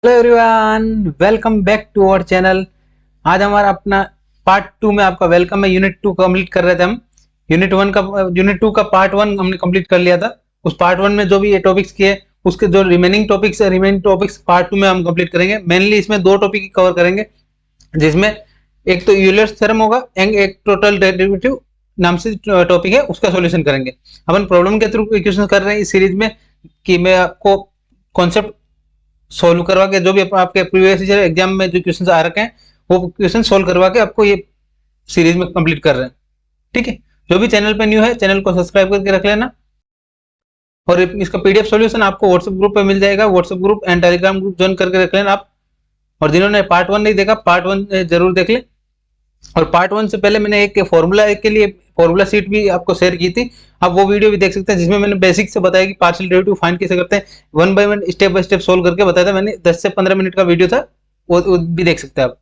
Hello everyone, welcome back to our channel. आज हमारा अपना पार्ट 2 में आपका वेलकम है। यूनिट 2 कंप्लीट कर रहे थे हम। यूनिट 2 का पार्ट 1 हमने कंप्लीट कर लिया था। उस पार्ट 1 में जो भी ये टॉपिक्स किए, उसके जो रिमेनिंग टॉपिक्स पार्ट 2 में हम कंप्लीट करेंगे। मेनली इसमें दो टॉपिक कवर करेंगे, जिसमें एक तो यूलर्स थ्योरम होगा एंड एक टोटल डेरिवेटिव नाम से टॉपिक है, उसका सॉल्यूशन करेंगे। अपन प्रॉब्लम के थ्रू इक्वेशन कर रहे हैं इस सीरीज में, कि मैं आपको कॉन्सेप्ट सोल्व करवा के, जो भी आपके प्रीवियस ईयर एग्जाम में जो क्वेश्चन आ रखे हैं वो क्वेश्चन सोल्व करवा के आपको ये सीरीज में कंप्लीट कर रहे हैं। ठीक है, जो भी चैनल पे न्यू है चैनल को सब्सक्राइब करके रख लेना। और इसका पीडीएफ सॉल्यूशन आपको व्हाट्सएप ग्रुप पे मिल जाएगा। WhatsApp group and Telegram group join करके रख लेना आप। और जिन्होंने पार्ट 1 नहीं देखा, पार्ट 1 जरूर देख लें। और पार्ट 1 से पहले मैंने एक फॉर्मूला के लिए फॉर्मूला शीट भी आपको शेयर की थी, आप वो वीडियो भी देख सकते हैं, जिसमें मैंने बेसिक से बताया कि पार्शियल डेरिवेटिव फाइंड कैसे करते हैं। One by one step by step solve करके बताया था मैंने। 10 से 15 मिनट का वीडियो था, वो भी देख सकते हैं आप।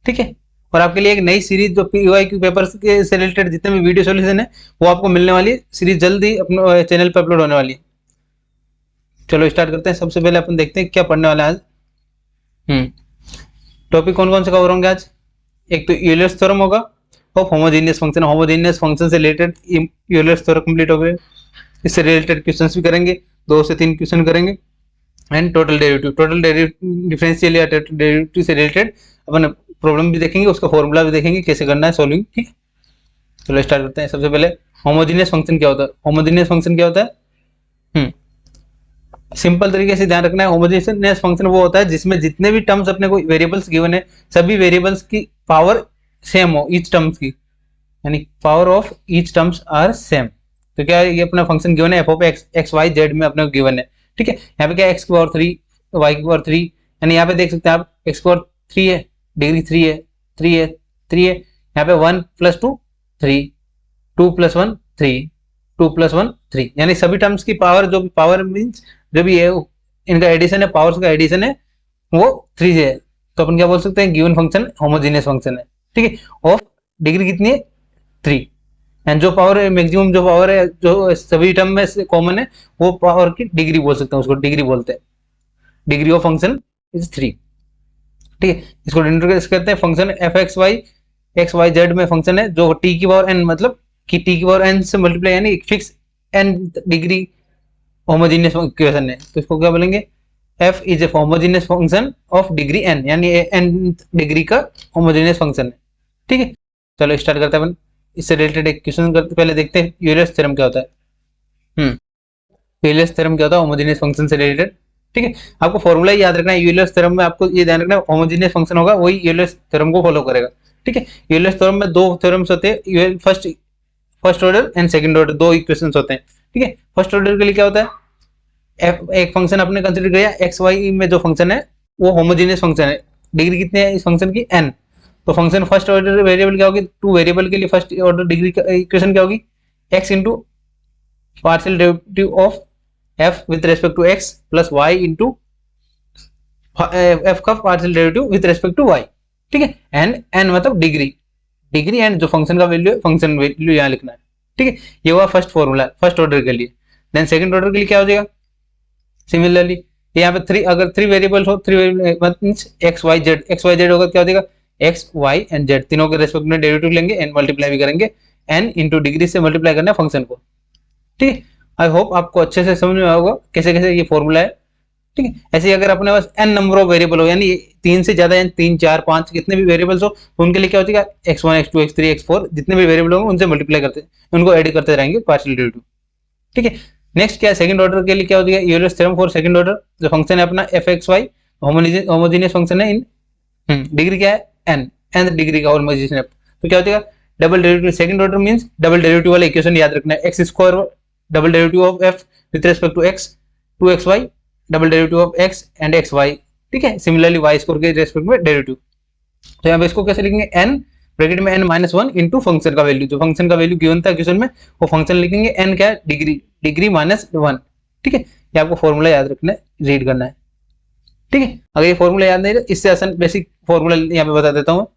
ठीक है, और आपके लिए एक नई सीरीज जो पीवाईक्यू पेपर से रिलेटेड जितने भी वीडियो सॉल्यूशन है वो आपको मिलने वाली है। सीरीज जल्द ही अपने चैनल पर अपलोड होने वाली है। चलो स्टार्ट करते हैं। सबसे पहले अपन देखते हैं क्या पढ़ने वाला है आज। टॉपिक कौन कौन से कवर होंगे आज। एक तो यूलर्स थ्योरम होगा of homogeneous function. Homogeneous function से रिलेटेड यूलर्स थ्योरम कंप्लीट हो गए। इससे रिलेटेड क्वेश्चंस भी करेंगे, 2 से 3 क्वेश्चन करेंगे। एंड टोटल डेरिवेटिव डिफरेंशियल या टोटल डेरिवेटिव से रिलेटेड अपन प्रॉब्लम भी देखेंगे, उसका फॉर्मूला भी देखेंगे कैसे करना है सॉल्विंग। ठीक है, चलो स्टार्ट करते हैं। सबसे पहले होमोजेनियस फंक्शन क्या होता है। होमोजेनियस फंक्शन क्या होता है, सिंपल तरीके से ध्यान रखना है। होमोजेनियस फंक्शन वो होता है जिसमें जितने भी टर्म्स अपने को वेरिएबल्स गिवन है, सभी वेरिएबल्स की पावर सेम हो ईच टर्म्स की, यानी power of each terms are same. तो क्या ये अपना फंक्शन गिवन है f of x y z में अपने को गिवन है। ठीक है, यहाँ पे क्या एक्स की पावर 3 वाई की पावर 3, यानी यहाँ पे देख सकते हैं आप एक्स की पावर 3 है, डिग्री 3 है, 3 है, 3 है। यहाँ पे 1 + 2 3, 2 + 1 3, 2 + 1 3, यानी सभी टर्म्स की पावर, जो भी पावर मीन्स जो भी है इनका एडिशन है, पावर्स का एडिशन है, वो 3 है। तो अपन क्या बोल सकते हैं, गिवन फंक्शन होमोजेनियस फंक्शन है। ठीक है, ऑफ डिग्री कितनी है 3, एंड जो पावर है मैक्सिमम जो पावर है जो सभी टर्म में से कॉमन है, वो पावर की डिग्री बोल सकते हैं, उसको डिग्री बोलते हैं। Degree of function is 3। ठीक है, इसको इंट्रोड्यूस करते हैं। Function f x y z में फंक्शन है जो टी की पावर एन, मतलब कि टी की पावर एन से मल्टीप्लाई, यानी fix N degree homogeneous equation है। तो इसको क्या बोलेंगे, f is a homogeneous function of degree n, यानी n डिग्री का होमोजेनियस फंक्शन है। ठीक है, चलो स्टार्ट करते हैं अपन। इससे रिलेटेड एक क्वेश्चन करते पहले देखते हैं यूलर्स थ्योरम क्या होता है। यूलर्स थ्योरम क्या होता है होमोजेनियस फंक्शन से रिलेटेड। ठीक है, आपको फॉर्मूला याद रखना है। यूलर्स थ्योरम में आपको ये ध्यान रखना है, होमोजेनियस फंक्शन होगा वही यूलर्स थ्योरम को फॉलो करेगा। ठीक है, यूलर्स थ्योरम में दो थ्योरम्स होते हैं, first order and second order, दो इक्वेशंस होते हैं। ठीक है, फर्स्ट ऑर्डर के लिए क्या होता है, एक फंक्शन आपने कंसीडर किया एक्स वाई में, जो फंक्शन है वो होमोजेनियस फंक्शन है। डिग्री कितनी है इस फंक्शन की, n। तो फंक्शन फर्स्ट ऑर्डर वेरिएबल क्या होगी, 2 वेरिएबल के लिए फर्स्ट ऑर्डर डिग्री इक्वेशन क्या होगी, x into partial derivative of f with respect to x plus y into f का partial derivative with respect to y। ठीक है, एंड n मतलब डिग्री, डिग्री एंड जो फंक्शन का वैल्यू है, function value यहाँ लिखना है। ठीक है, ये हुआ फर्स्ट फॉर्मूला फर्स्ट ऑर्डर के लिए। देन सेकंड ऑर्डर के लिए क्या हो जाएगा, सिमिलरली यहाँ पे 3, अगर 3 वेरिएबल्स हो, 3 वेरिएबल एक्स वाई जेड होगा, क्या हो जाएगा एक्स वाई एंड जेड, तीनों के रेस्पेक्ट में डेरिवेटिव लेंगे एंड मल्टीप्लाई भी करेंगे, एन इंटू डिग्री से मल्टीप्लाई करना है फंक्शन को। ठीक है, आई होप आपको अच्छे से समझ में आएगा कैसे कैसे ये फॉर्मूला है। ठीक है, ऐसे ही अगर अपने पास एन नंबर ऑफ वेरिएबल हो, यानी 3 से ज्यादा, 3 4 5 कितने भी वेरिएबल्स हो, तो उनके लिए क्या हो जाएगा x1 x2 x3 x4, जितने भी वेरिएबल होंगे उनसे मल्टीप्लाई करते उनको ऐड करते रहेंगे पार्शियल डेरिवेटिव। ठीक है, नेक्स्ट क्या है, सेकंड ऑर्डर के लिए क्या हो जाएगा, Euler's theorem for second order. जो फंक्शन है अपना f x y, homogeneous function है इन डिग्री क्या है एन डिग्री का होमोजेनियस है। तो क्या हो जाएगा, double derivative second order means double derivative वाला इक्वेशन याद रखना है, x square double derivative of f with respect to x, 2xy double derivative of x and x y. ठीक है, सिमिलरली वाई स्क्वायर के रेस्पेक्ट में डेरिवेटिव। तो यहाँ पे इसको कैसे लिखेंगे, n ब्रैकेट में n-1 इंटू फंक्शन का वैल्यू, जो फंक्शन का वैल्यू गिवन था क्वेश्चन में, वो फंक्शन लिखेंगे n क्या है, डिग्री -1। ठीक है, ये आपको फॉर्मूला याद रखना है, रीड करना है। ठीक है, अगर ये फॉर्मूला याद नहीं है, इससे आसान बेसिक फॉर्मूला यहाँ पे बता देता हूँ,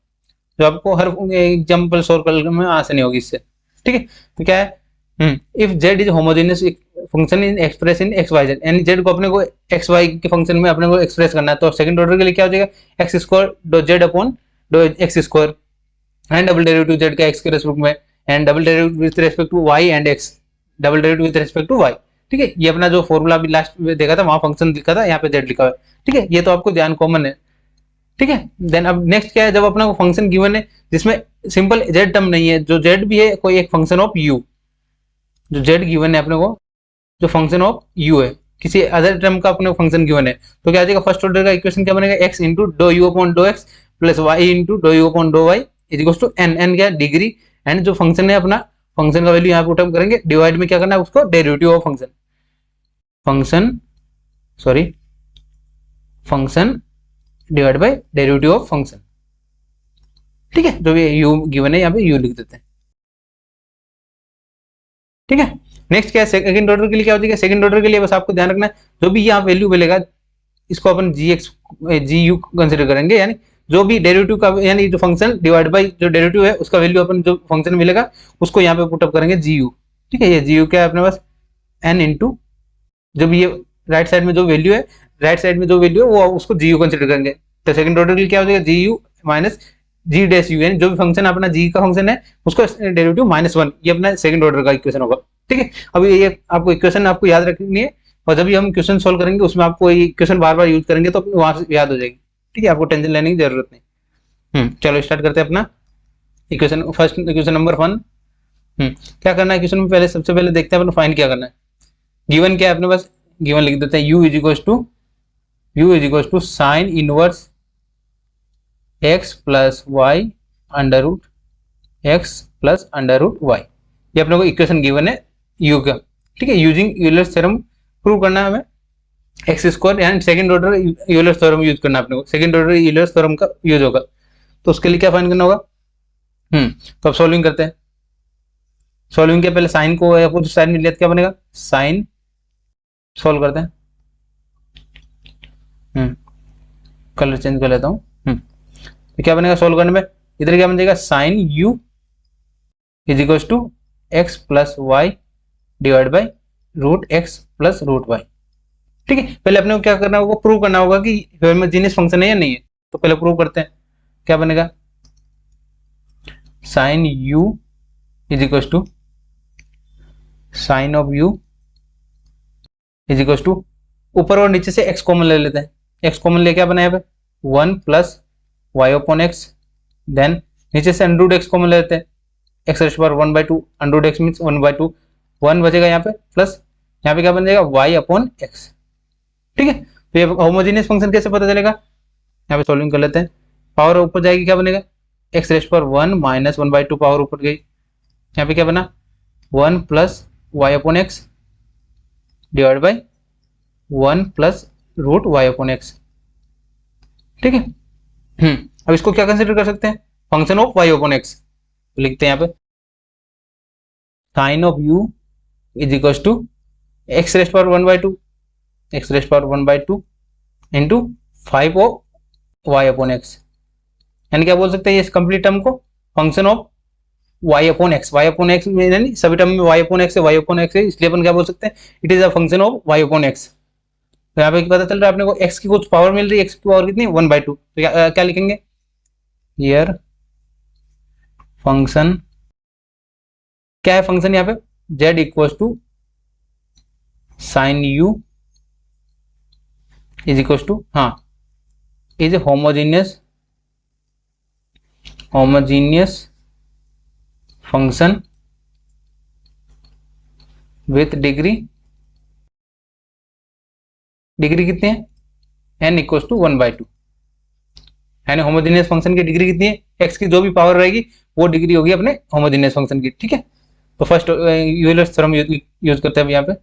जो आपको हर एग्जाम्पल सोल्व करने में आसानी होगी इससे। ठीक है, तो क्या है, if z is homogeneous function in express in x y z, यानी जेड को अपने को एक्स वाई के फंक्शन में अपने को एक्सप्रेस करना है। तो सेकंड ऑर्डर के लिए क्या हो जाएगा, x square doh z upon dough x square and double derivative z का एक्स के रेस्पेक्ट में and double derivative with respect to y and x double derivative with respect to y. ठीक है, ये अपना जो फॉर्मूला अभी लास्ट में देखा था वहां फंक्शन लिखा था, यहाँ पे जेड लिखा हुआ है। ठीक है, ये तो आपको ध्यान कॉमन है। ठीक है, देन अब नेक्स्ट क्या है, जब अपना को फंक्शन गिवन है जिसमें सिंपल जेड टर्म नहीं है, जो जेड भी है कोई एक फंक्शन ऑफ यू, जो जेड गिवन है अपने को जो फंक्शन ऑफ यू है, किसी अदर टर्म का अपने फंक्शन गिवन है, तो क्या आ जाएगा, फर्स्ट ऑर्डर का इक्वेशन क्या बनेगा, x into dough u upon dough x plus y into dough u upon dough y is equal to n, n क्या डिग्री, एंड जो फंक्शन है अपना फंक्शन का वैल्यू यहाँ पुट अप करेंगे, डिवाइड में क्या करना है उसको derivative of function, function divide by derivative of function. ठीक है, जो भी यू गिवन है यहाँ पे यू लिख देते हैं। ठीक है, नेक्स्ट क्या है, सेकंड ऑर्डर के लिए क्या हो जाएगा, सेकंड ऑर्डर के लिए बस आपको ध्यान रखना है जो भी यहाँ वैल्यू मिलेगा इसको अपन जी यू कंसिडर करेंगे, यानी जो भी डेरिवेटिव का यानी जो फंक्शन डिवाइड बाय जो डेरिवेटिव है उसका वैल्यू अपन जो फंक्शन मिलेगा उसको यहाँ पे पुटअप करेंगे जी यू। ठीक है, ये जी यू क्या है अपने पास एन इंटू जो भी ये राइट साइड में जो वैल्यू है, राइट साइड में जो वैल्यू है वो उसको जी यू कंसिडर करेंगे। तो सेकंड ऑर्डर के लिए क्या हो जाएगा, g u minus g dash u, यानी जो भी फंक्शन अपना जी का फंक्शन है उसका डेरिवेटिव -1, ये अपना सेकंड ऑर्डर का इक्वेशन होगा। ठीक है, अब ये आपको इक्वेशन आपको याद रखनी है और जब भी हम क्वेश्चन सोल्व करेंगे उसमें आपको ये इक्वेशन बार बार यूज करेंगे तो वहां से याद हो जाएगी। ठीक है, आपको टेंशन लेने की जरूरत नहीं। चलो स्टार्ट करते हैं अपना इक्वेशन, फर्स्ट इक्वेशन नंबर 1। क्या करना है इक्वेशन में, पहले सबसे पहले देखते हैं अपने फाइंड क्या करना है। गिवन क्या है अपने पास, गिवन लिख देते हैं u is equal to sine inverse x plus y under root x plus under root y, ये अपने को इक्वेशन गिवन है u का। ठीक है, यूजिंग यूलर्स थ्योरम प्रूव करना है हमें एक्स स्क्वायर, यानी second order Euler's theorem use करना है अपने को, सेकंड ऑर्डर यूलर्स थ्योरम का यूज होगा। तो उसके लिए क्या फाइंड करना होगा, तो अब सॉल्विंग करते हैं। सॉल्विंग के पहले साइन को अपोजिट साइड में लिया क्या बनेगा, साइन, सॉल्व करते हैं। कलर चेंज कर लेता हूँ। तो क्या बनेगा सॉल्व करने में, इधर क्या बन जाएगा, sine u is equal to x plus y divide by root x plus root y. ठीक है, पहले अपने को क्या करना होगा, प्रूव करना होगा कि होमोजेनियस फंक्शन है या नहीं है। तो पहले प्रूव करते हैं, क्या बनेगा, sine u is equal to sine of u is equal to, ऊपर और नीचे से x कॉमन ले लेते हैं, x कॉमन ले क्या बना यहाँ पे 1 plus y upon x, then नीचे से अंडर रूट एक्स कॉमन ले लेते हैं, एक्स रेस्ट पर 1/2 अंडर रूट एक्स मीन्स 1/2, 1 बचेगा यहाँ पे प्लस यहाँ पे क्या बन जाएगा y अपॉन एक्स। ठीक है, तो ये होमोजेनियस फंक्शन कैसे पता चलेगा, यहाँ पे सॉल्विंग कर लेते हैं। पावर ऊपर जाएगी क्या बनेगा, एक्स रेस्ट पर 1 माइनस 1/2 पावर ऊपर गई, यहाँ पे क्या बना 1 plus y upon x divide by 1 plus root y upon x. ठीक है, अब इसको क्या कंसिडर कर सकते हैं, function of y upon x. तो लिखते हैं यहाँ पे sine of u is equal to x rest power 1/2, x rest power 1/2 into 5 of y upon x, यानी क्या बोल सकते हैं इस कंप्लीट टर्म को function of y upon x, y upon x यानी सभी टर्म में y अपॉन एक्स है, y अपॉन एक्स है, इसलिए अपन क्या बोल सकते हैं, it is a function of y upon x. तो यहाँ पे पता चल रहा है अपने को x की कुछ पावर मिल रही है, x की पावर कितनी 1/2, तो क्या लिखेंगे हियर फंक्शन, क्या है फंक्शन यहाँ पे z equal to sine u is equal to is homogeneous function with degree कितनी है n इक्वल टू 1/2, यानी होमोजेनियस फंक्शन की डिग्री कितनी है, x की जो भी पावर रहेगी वो डिग्री होगी अपने होमोजेनियस फंक्शन की। ठीक है, तो फर्स्ट यूलर्स थ्योरम यूज करते हैं यहाँ पे।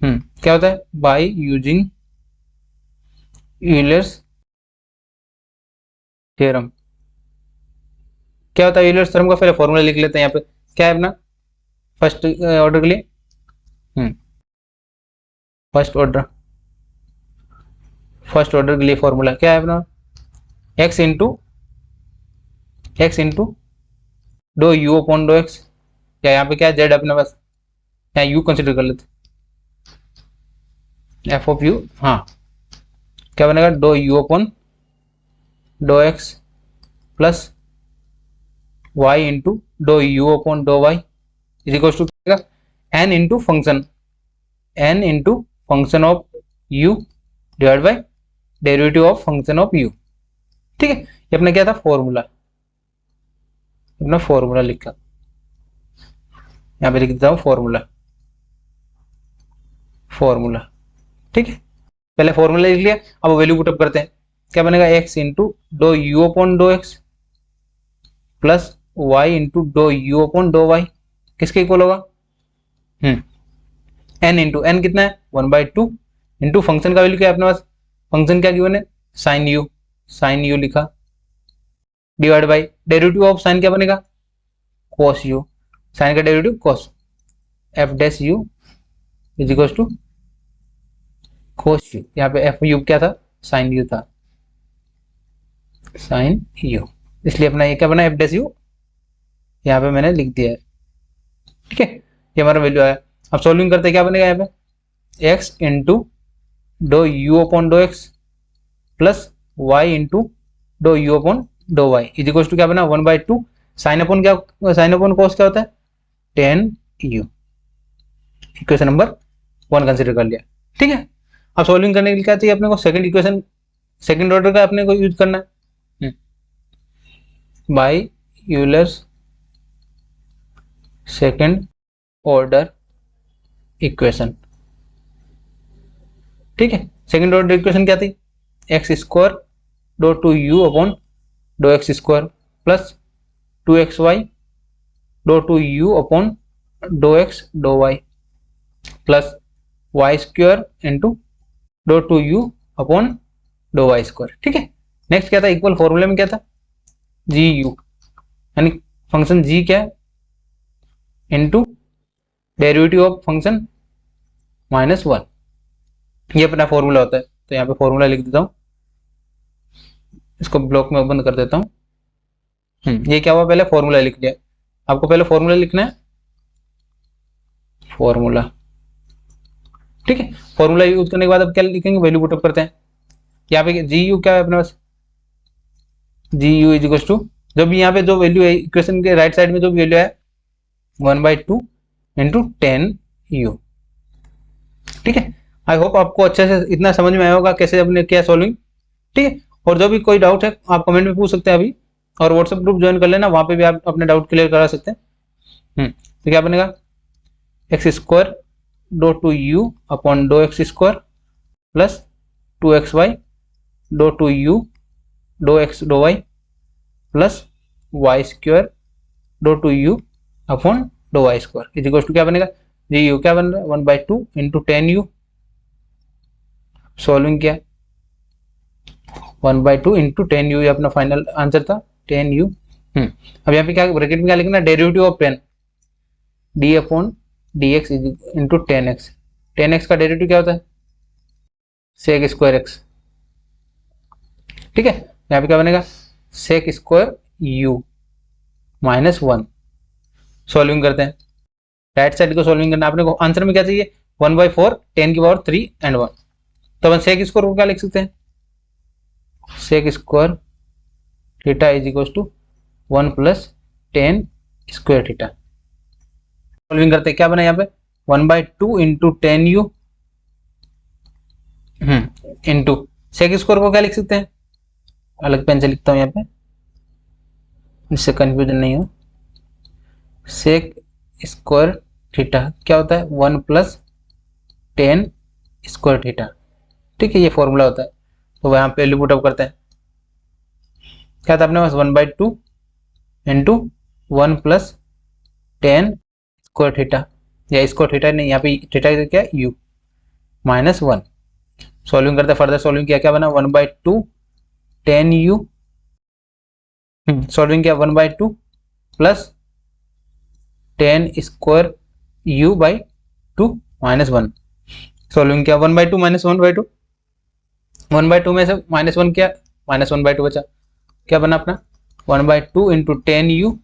क्या होता है, बाय यूजिंग यूलर्स थ्योरम, क्या होता है यूलर्स थ्योरम का पहले फॉर्मूला लिख लेते हैं। यहाँ पे क्या है अपना फर्स्ट ऑर्डर के लिए, फर्स्ट ऑर्डर के लिए फॉर्मूला क्या है अपना, x into doh u upon dough x, क्या यहाँ पे क्या है z अपने पास, या यू कंसिडर कर लेते, एफ ऑफ यू, हाँ क्या बनेगा, doh u upon dough x plus y into dough u upon dough y is equal to n into function of u divide by derivative of function of u. ठीक है, ये अपना क्या था formula, अपना फॉर्मूला लिखा, यहाँ पे लिख देता हूँ फॉर्मूला। ठीक है, पहले फॉर्मूला लिख लिया, अब वैल्यू पुटअप करते हैं, क्या बनेगा x into dough u upon dough x plus y into dough u upon dough y, किसके इक्वल होगा, n इंटू एन कितना है 1/2 इंटू फंक्शन का वैल्यू क्या है अपने पास, फंक्शन क्या गिवन है साइन यू लिखा, divide by derivative of sine क्या बनेगा cos यू, साइन का derivative cos f dash u is equal to cos u, यहाँ पे f यू क्या था साइन यू था, साइन यू, इसलिए अपना ये क्या बना f डैश यू, यहाँ पे मैंने लिख दिया है। ठीक है, ये हमारा वैल्यू आया। अब सॉल्विंग करते क्या बनेगा, यहाँ पे x into dough u upon dough x plus y into dough u upon dough y is equal to क्या बना 1/2 साइन अपॉन कॉस क्या होता है tan u, equation number 1 consider कर लिया। ठीक है, अब सॉल्विंग करने के लिए क्या चाहिए अपने को, सेकंड इक्वेशन, सेकंड ऑर्डर का अपने को यूज करना है by Euler's second order equation. ठीक है, सेकंड ऑर्डर इक्वेशन क्या थी, x square dough to u upon dough x square plus 2xy dough to u upon dough x dough y plus y square into dough to u upon dough y square. ठीक है, next क्या था, equal फॉर्मूले में क्या था g you, यानी function जी क्या है इंटू डेरिवेटिव ऑफ फंक्शन -1, ये अपना फॉर्मूला होता है। तो यहाँ पे फॉर्मूला लिख देता हूँ, इसको ब्लॉक में बंद कर देता हूँ। ये क्या हुआ, पहले फॉर्मूला लिख लिया, आपको पहले फॉर्मूला लिखना है, फॉर्मूला। ठीक है, फॉर्मूला यूज करने के बाद अब क्या लिखेंगे, वैल्यू पुटअप करते हैं। यहाँ पे जी यू क्या है अपने पास, जी यू इज इक्वल टू, जो भी यहाँ पे जो वैल्यू है इक्वेशन के राइट साइड में जो वैल्यू है 1/2 इंटू 10u। ठीक है, आई होप आपको अच्छे से इतना समझ में आया होगा कैसे अपने क्या सॉल्विंग। ठीक है, और जो भी कोई डाउट है आप कमेंट में पूछ सकते हैं अभी, और व्हाट्सएप ग्रुप ज्वाइन कर लेना, वहां पे भी आप अपने डाउट क्लियर करा सकते हैं। तो क्या बनेगा x square dough to u upon dough x square plus 2xy dough to u dough x dough y plus y square dough to u upon dough y square is equal to क्या बनेगा g you, क्या बन रहा है 1/2 into 10u, solving क्या 1/2 into 10u, ये अपना final answer था 10u। अब यहाँ पे क्या ब्रैकेट में क्या लिखना, derivative of 10 D upon d x into 10x, 10x का डेरिवेटिव क्या होता है सेक स्क्वायर एक्स। ठीक है, यहाँ पे क्या बनेगा सेक स्क्वायर u -1, सॉल्विंग करते हैं, राइट साइड को सॉल्विंग करना। आपने को आंसर में क्या चाहिए 1/4 10 की पावर 3 एंड 1, तो अपन सेक स्क्वायर को क्या लिख सकते हैं, sec square theta is equal to 1 plus 10 square theta. Solving करते हैं, क्या बना यहाँ पे 1/2 into 10u into sec square को क्या लिख सकते हैं, अलग पेन से लिखता हूँ यहाँ पे जिससे कंफ्यूजन नहीं हो, सेक स्क्वायर थीटा क्या होता है 1 प्लस 10 स्क्वायर थीटा। ठीक है, ये फॉर्मूला होता है। तो यहाँ पे वैल्यू पुटअप करते हैं, क्या था अपने पास 1/2 इंटू 1 प्लस 10 स्क्वायर थीटा, या स्क्वायर थीटा नहीं, यहाँ पे थीटा क्या u -1, सॉल्विंग करते हैं, फर्दर सॉल्विंग किया क्या बना 1/2 10u, सॉल्विंग किया 1/2 plus 10 square u by 2 -1, solving किया 1/2 -1/2, 1/2 में से -1 किया -1/2 बचा, क्या बना अपना 1/2 इंटू 10u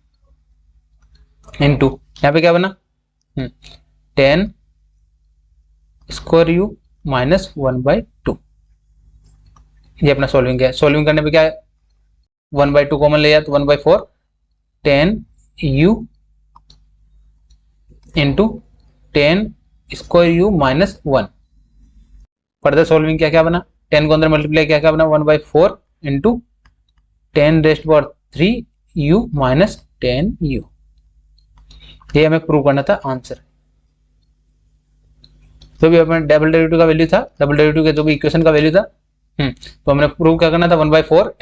इंटू यहाँ पे क्या बना 10 स्क्वायर यू माइनस 1/2। ये अपना सॉल्विंग है। सॉल्विंग करने पे क्या है, 1/2 कॉमन ले जाए तो 1/4 10 you into 10 square you minus 1। Further solving क्या क्या बना, 10 को अंदर मल्टीप्लाई क्या क्या बना, 1/4 इंटू 10⁻³ यू माइनस 10 यू। ये हमें प्रूव करना था आंसर। तो भी अपने डबल डेरिवेटिव का वैल्यू था, डबल डेरिवेटिव के जो भी इक्वेशन का वैल्यू था, तो हमने प्रूव क्या करना था, 1/4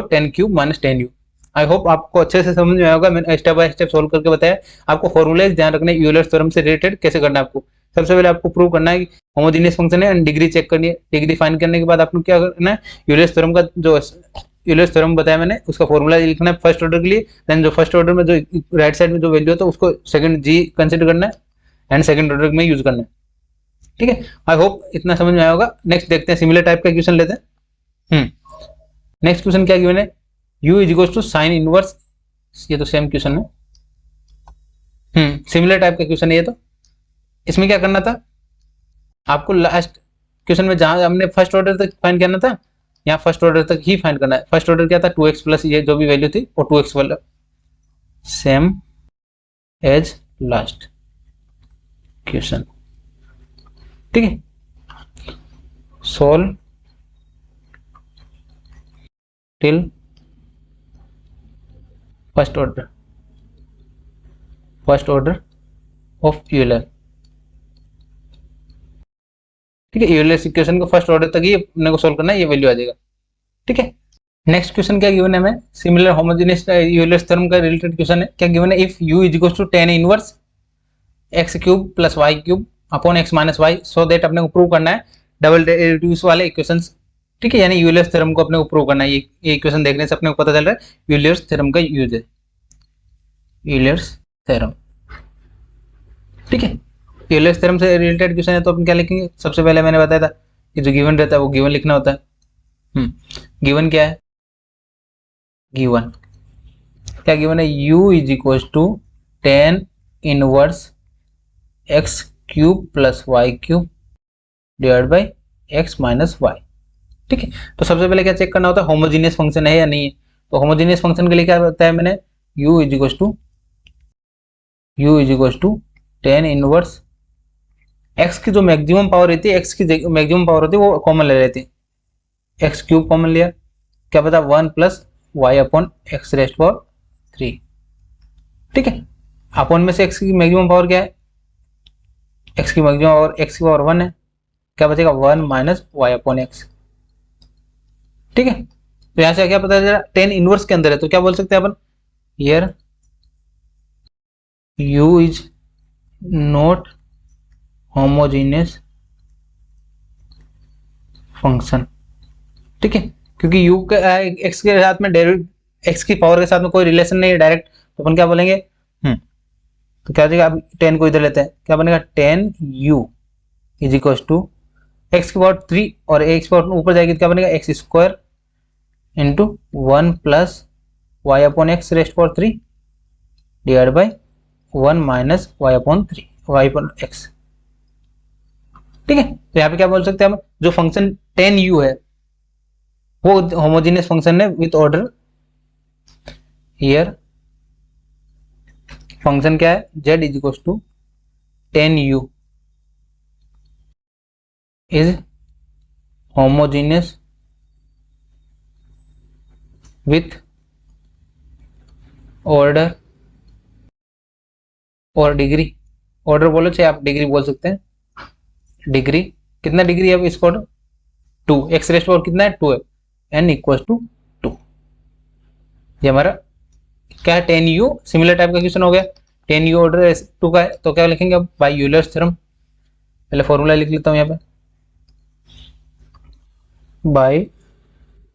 10³ माइनस 10 यू। आई होप आपको अच्छे से समझ में आएगा। मैंने स्टेप बाय स्टेप सोल्व करके बताया। आपको फॉर्मूले ध्यान रखने, यूलर्स थ्योरम से रिलेटेड कैसे करना है आपको। सबसे पहले आपको प्रूव करना है कि होमोजेनियस फंक्शन है एंड डिग्री चेक करनी है। डिग्री फाइंड करने के बाद आपको क्या करना है, यूलर्स थ्योरम का जो यूलर्स थ्योरम बताया मैंने, उसका फॉर्मूला लिखना है फर्स्ट ऑर्डर के लिए। देन जो फर्स्ट ऑर्डर में जो राइट साइड में जो वैल्यू होता है उसको सेकंड जी कंसिडर करना है एंड सेकंड ऑर्डर में यूज करना है। ठीक है, आई होप इतना समझ में आया होगा। नेक्स्ट देखते हैं, सिमिलर टाइप का क्वेश्चन लेते हैं। नेक्स्ट क्वेश्चन क्या गिवन है, u is equal to sine inverse. ये तो सेम क्वेश्चन है, सिमिलर टाइप का क्वेश्चन है ये। तो इसमें क्या करना था आपको, लास्ट क्वेश्चन में जहां हमने फर्स्ट ऑर्डर तक फाइंड करना था, यहाँ फर्स्ट ऑर्डर तक ही फाइंड करना है। फर्स्ट ऑर्डर क्या था, 2x प्लस ये जो भी वैल्यू थी वो 2x वाला सेम एज लास्ट क्वेश्चन। ठीक है, solve till first order of Euler. ठीक है, यूलर इक्वेशन को फर्स्ट ऑर्डर तक ही अपने को सोल्व करना है, ये वैल्यू आ जाएगा। ठीक है, नेक्स्ट क्वेश्चन क्या गिवन है हमें, सिमिलर होमोजेनियस यूलर्स थ्योरम का रिलेटेड क्वेश्चन है। क्या गिवन है, if u is equal to tan inverse x³ plus y³ upon x minus y, so that अपने को प्रूव करना है डबल डेरिवेटिव्स वाले इक्वेशंस। ठीक है, यानी यूलर्स थ्योरम को अपने को प्रूव करना है। ये इक्वेशन देखने से अपने को पता चल रहा है यूलर्स थ्योरम का यूज है, यूलर्स थ्योरम। ठीक है, यूलर्स थ्योरम से रिलेटेड क्वेश्चन है तो अपन क्या लिखेंगे, सबसे पहले मैंने बताया था कि जो गिवन रहता है वो गिवन लिखना होता है। गिवन क्या है, गिवन क्या गिवन है, u is equal to tan inverse x³ plus y³ divide by x minus y. ठीक है, तो सबसे पहले क्या चेक करना होता है, होमोजीनियस फंक्शन है या नहीं है। तो होमोजीनियस फंक्शन के लिए क्या बताया मैंने, u is equal to tan inverse x की जो मैक्सिमम पावर रहती है, x की मैक्सिमम पावर होती है वो कॉमन ले लेते हैं, x³ कॉमन लिया, क्या पता 1 plus y upon x rest power 3। ठीक है, अपॉन में से x की मैक्सिमम पावर क्या है, x की मैक्सिमम पावर x की पावर 1 है, क्या बचेगा 1 माइनस वाई अपॉन एक्स। ठीक है, तो यहां से क्या पता चला, tan इनवर्स के अंदर है तो क्या बोल सकते हैं अपन, here u is not homogeneous function. ठीक है, क्योंकि u के x के साथ में x की पावर के साथ में कोई रिलेशन नहीं है डायरेक्ट, तो अपन क्या बोलेंगे, तो क्या हो जाएगा, अब 10 को इधर लेते हैं, क्या बनेगा tan u is equal to x की पावर 3 और x की पावर ऊपर जाएगी तो क्या बनेगा x square into 1 plus y upon x rest power 3 divide by 1 minus y upon 3 y upon x. ठीक है, तो यहाँ पे क्या बोल सकते हैं हम, जो फंक्शन tan u है वो होमोजेनियस फंक्शन है विथ ऑर्डर। हियर फंक्शन क्या है, z is equal to tan u is homogeneous with order और डिग्री। ऑर्डर बोलो चाहे आप डिग्री बोल सकते हैं, डिग्री कितना डिग्री है इसका ऑर्डर 2, एक्स रेस्ट पावर कितना है 2 है, n इक्वल टू 2। ये हमारा क्या है, tan u। सिमिलर टाइप का क्वेश्चन हो गया, tan u ऑर्डर 2 का है तो क्या लिखेंगे अब, बाय यूलर्स थ्योरम। पहले फॉर्मूला लिख लेता हूं यहाँ पे, बाय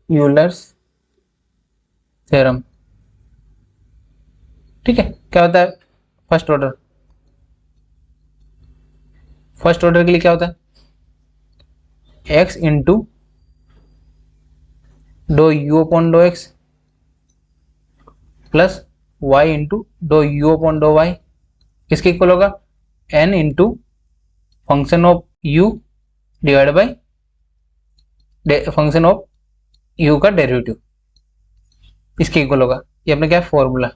यूलर्स थ्योरम। ठीक है, क्या होता है, फर्स्ट ऑर्डर के लिए क्या होता है, x into doh u upon dough x plus y into doh u upon dough y, किसके इक्वल होगा, n into function of u divide by function of u का डेरिवेटिव, इसके इक्वल होगा। ये अपने क्या है, फॉर्मूला,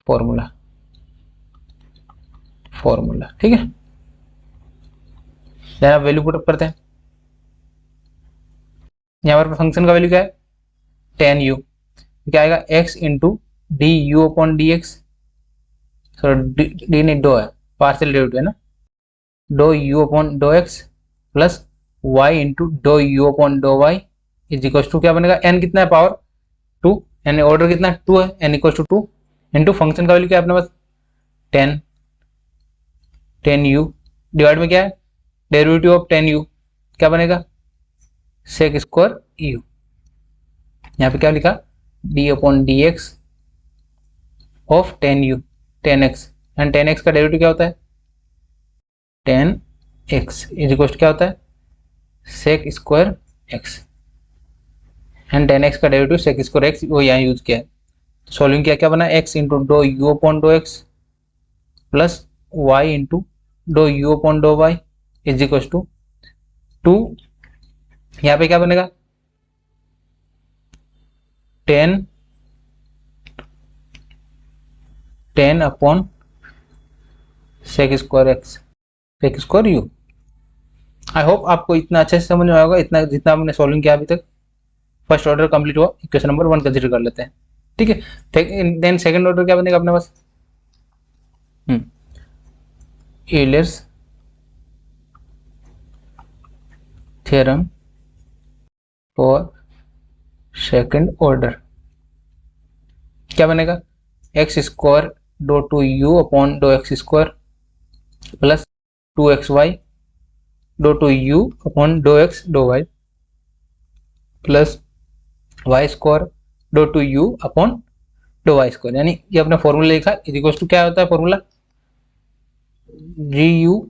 फॉर्मूला, फॉर्मूला, ठीक है। आप वैल्यू पुटअप करते हैं, यहाँ पर फंक्शन का वैल्यू क्या है, 10u, क्या आएगा, x into d u upon d x, d नहीं, डो है, पार्शियल डेरिवेटिव है ना, doh u upon dough x plus y into dough u upon dough y is equal to क्या बनेगा, n कितना है, पावर 2, यानी ऑर्डर कितना है, 2 है, n equal to 2 into function का वैल्यू क्या है अपने पास, 10u डिवाइड में क्या है, डेरिवेटिव ऑफ 10u क्या बनेगा, सेक स्क्वायर u, यहाँ पे क्या लिखा, d upon d x of 10u 10x, and 10x का डेरिवेटिव क्या होता है, 10x इज इक्वल टू क्या होता है, sec square x, and 10x का डेरिवेटिव सेक स्क्वायर x, वो यहाँ यूज किया है। सॉल्विंग किया, क्या बना, x into dough u upon dough x plus y into dough u upon dough y is equal to 2, यहाँ पे क्या बनेगा, 10 upon sec square x, sec square u. I hope आपको इतना अच्छे से समझ में आएगा, इतना जितना हमने सॉल्विंग किया अभी तक। फर्स्ट ऑर्डर कंप्लीट हुआ, इक्वेशन नंबर 1 कंसीडर कर लेते हैं, ठीक है। देन सेकंड ऑर्डर क्या बनेगा अपने पास, Euler's theorem for second order, क्या बनेगा, x square dough to u upon dough x square plus 2xy dough to u upon dough x dough y plus y square dough to u upon dough y square, यानी ये अपना formula लिखा is equal to क्या होता है formula, जी u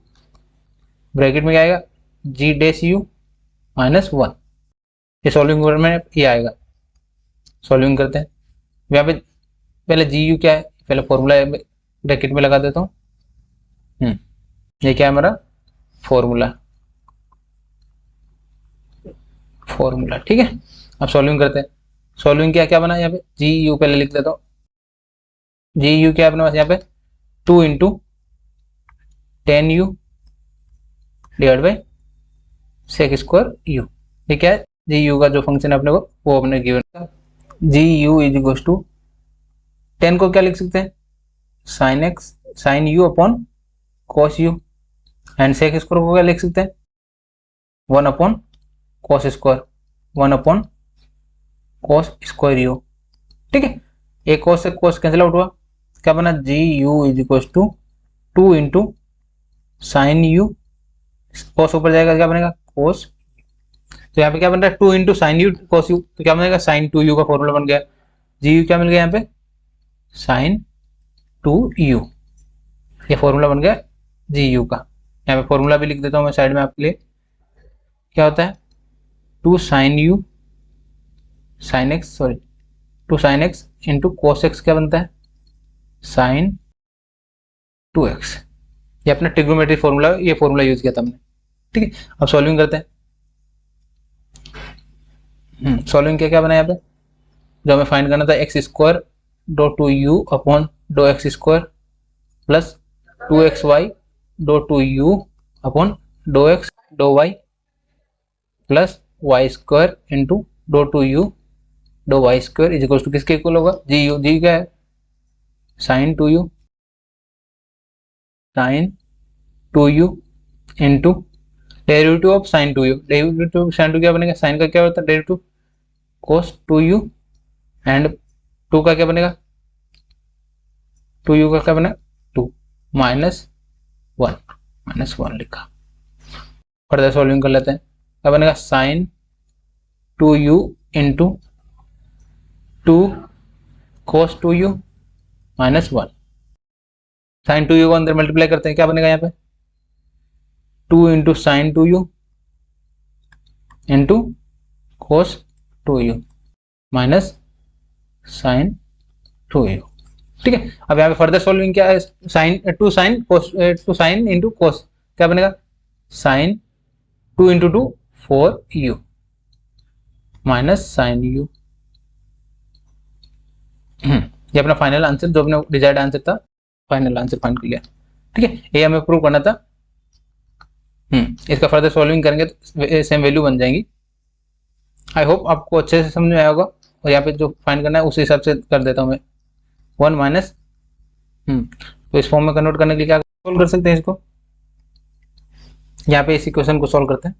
bracket में क्या आएगा, जी डैश यू माइनस 1, ये सॉल्विंग में ये आएगा। सॉल्विंग करते हैं, यहाँ पे पहले जी यू क्या है, पहले फॉर्मूला ब्रैकेट में लगा देता हूँ, ये क्या है हमारा फॉर्मूला, फॉर्मूला, ठीक है। अब सॉल्विंग करते हैं, सॉल्विंग क्या बना यहाँ पे, जी यू पहले लिख देता हूँ, जी यू क्या अपने पास यहाँ पे 2 into 10u divide by sec square u, ये क्या है, जी यू का जो फंक्शन है अपने को वो अपने गिवन था, g u is equal to 10 को क्या लिख सकते हैं, sine x sine u upon cos u, and sec square को क्या लिख सकते हैं, 1 upon cos square, 1 upon cos square u, ठीक है। एक कॉस से कॉस कैंसिल आउट हुआ, क्या बना, g u is equal to 2 into sine u, cos ऊपर जाएगा क्या बनेगा कॉस, तो यहाँ पे क्या बन रहा है 2 into sine u cos u, तो क्या बनेगा साइन 2u का फॉर्मूला बन गया, जी यू क्या मिल गया यहाँ पे साइन 2u, ये फॉर्मूला बन गया जी यू का। यहाँ पे फॉर्मूला भी लिख देता हूँ मैं साइड में आपके लिए, क्या होता है 2 sine u sine x, sorry 2 sine x into cos x क्या बनता है साइन 2x, ये अपना ट्रिग्नोमेट्री फॉर्मूला, ये फॉर्मूला यूज किया था हमने, ठीक है। अब सॉल्विंग करते हैं, सॉल्विंग क्या बना यहाँ पे, जो हमें फाइंड करना था x square dough to u upon dough x square plus 2xy dough to u upon dough x dough y plus y square into dough to u dough y square is equal to किसके equal होगा, जी you, जी क्या है sign 2u, sign 2u into derivative of sign 2u, derivative of sign 2 क्या बनेगा, sign का क्या होता है डेरिवेटिव cos 2u, एंड 2 का क्या बनेगा 2u का क्या बना 2 माइनस 1 लिखा। फर्दर सॉल्विंग कर लेते हैं, क्या बनेगा sine 2u into 2 cos 2u minus 1, sine 2u को अंदर मल्टीप्लाई करते हैं, क्या बनेगा यहाँ पे 2 into sine 2u into cos 2u minus sine 2u, ठीक है। अब यहाँ पे फर्दर सॉल्विंग क्या है, sine two sine cos two sine into cos, क्या बनेगा sine 2 into 2 4u minus sine u। ये अपना फाइनल आंसर, जो अपना डिजायर्ड आंसर था, फाइनल आंसर फाइंड कर लिया। ठीक है, ये हमें प्रूव करना था। इसका फर्दर सॉल्विंग करेंगे तो सेम वैल्यू बन जाएंगी। आई होप आपको अच्छे से समझ में आया होगा। और यहाँ पे जो फाइंड करना है उस हिसाब से कर देता हूँ मैं। 1 माइनस तो इस फॉर्म में कन्वर्ट करने के लिए क्या सोल्व कर सकते हैं इसको, यहाँ पे इसी क्वेश्चन को सोल्व करते हैं।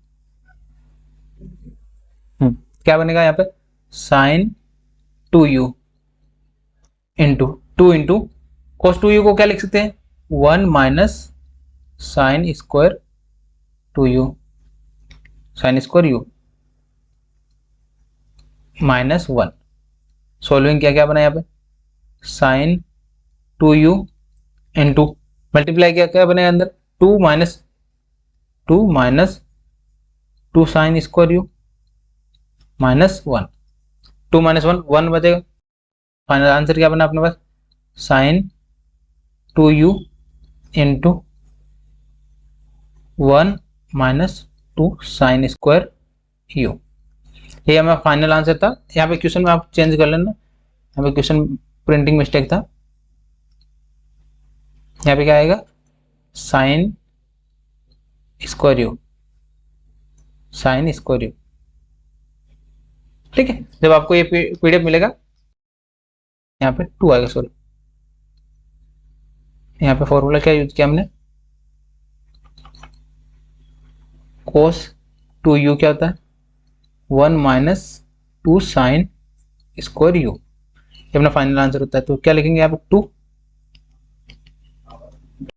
क्या बनेगा यहाँ पे sign 2u into 2 into cos 2u को क्या लिख सकते हैं 1 minus sine square 2u, sign square u minus 1। Solving क्या क्या बना यहाँ पे साइन 2u इंटू मल्टीप्लाई क्या क्या बनेगा अंदर 2 minus 2 sine square u minus 1, 2 minus 1 बचेगा। फाइनल आंसर क्या बना अपने पास sine 2u into 1 minus 2 sine square u। ये हमारा फाइनल आंसर था। यहाँ पे क्वेश्चन में आप चेंज कर लेना, यहाँ पे क्वेश्चन प्रिंटिंग मिस्टेक था। यहाँ पे क्या आएगा sign square u, sign square u। ठीक है, जब आपको ये पीडीएफ मिलेगा यहाँ पे 2 आएगा। सॉरी, यहाँ पे फॉर्मूला क्या यूज किया हमने कोस 2u क्या होता है 1 माइनस 2 साइन स्क्वायर u, ये अपना फाइनल आंसर होता है। तो क्या लिखेंगे यहाँ पे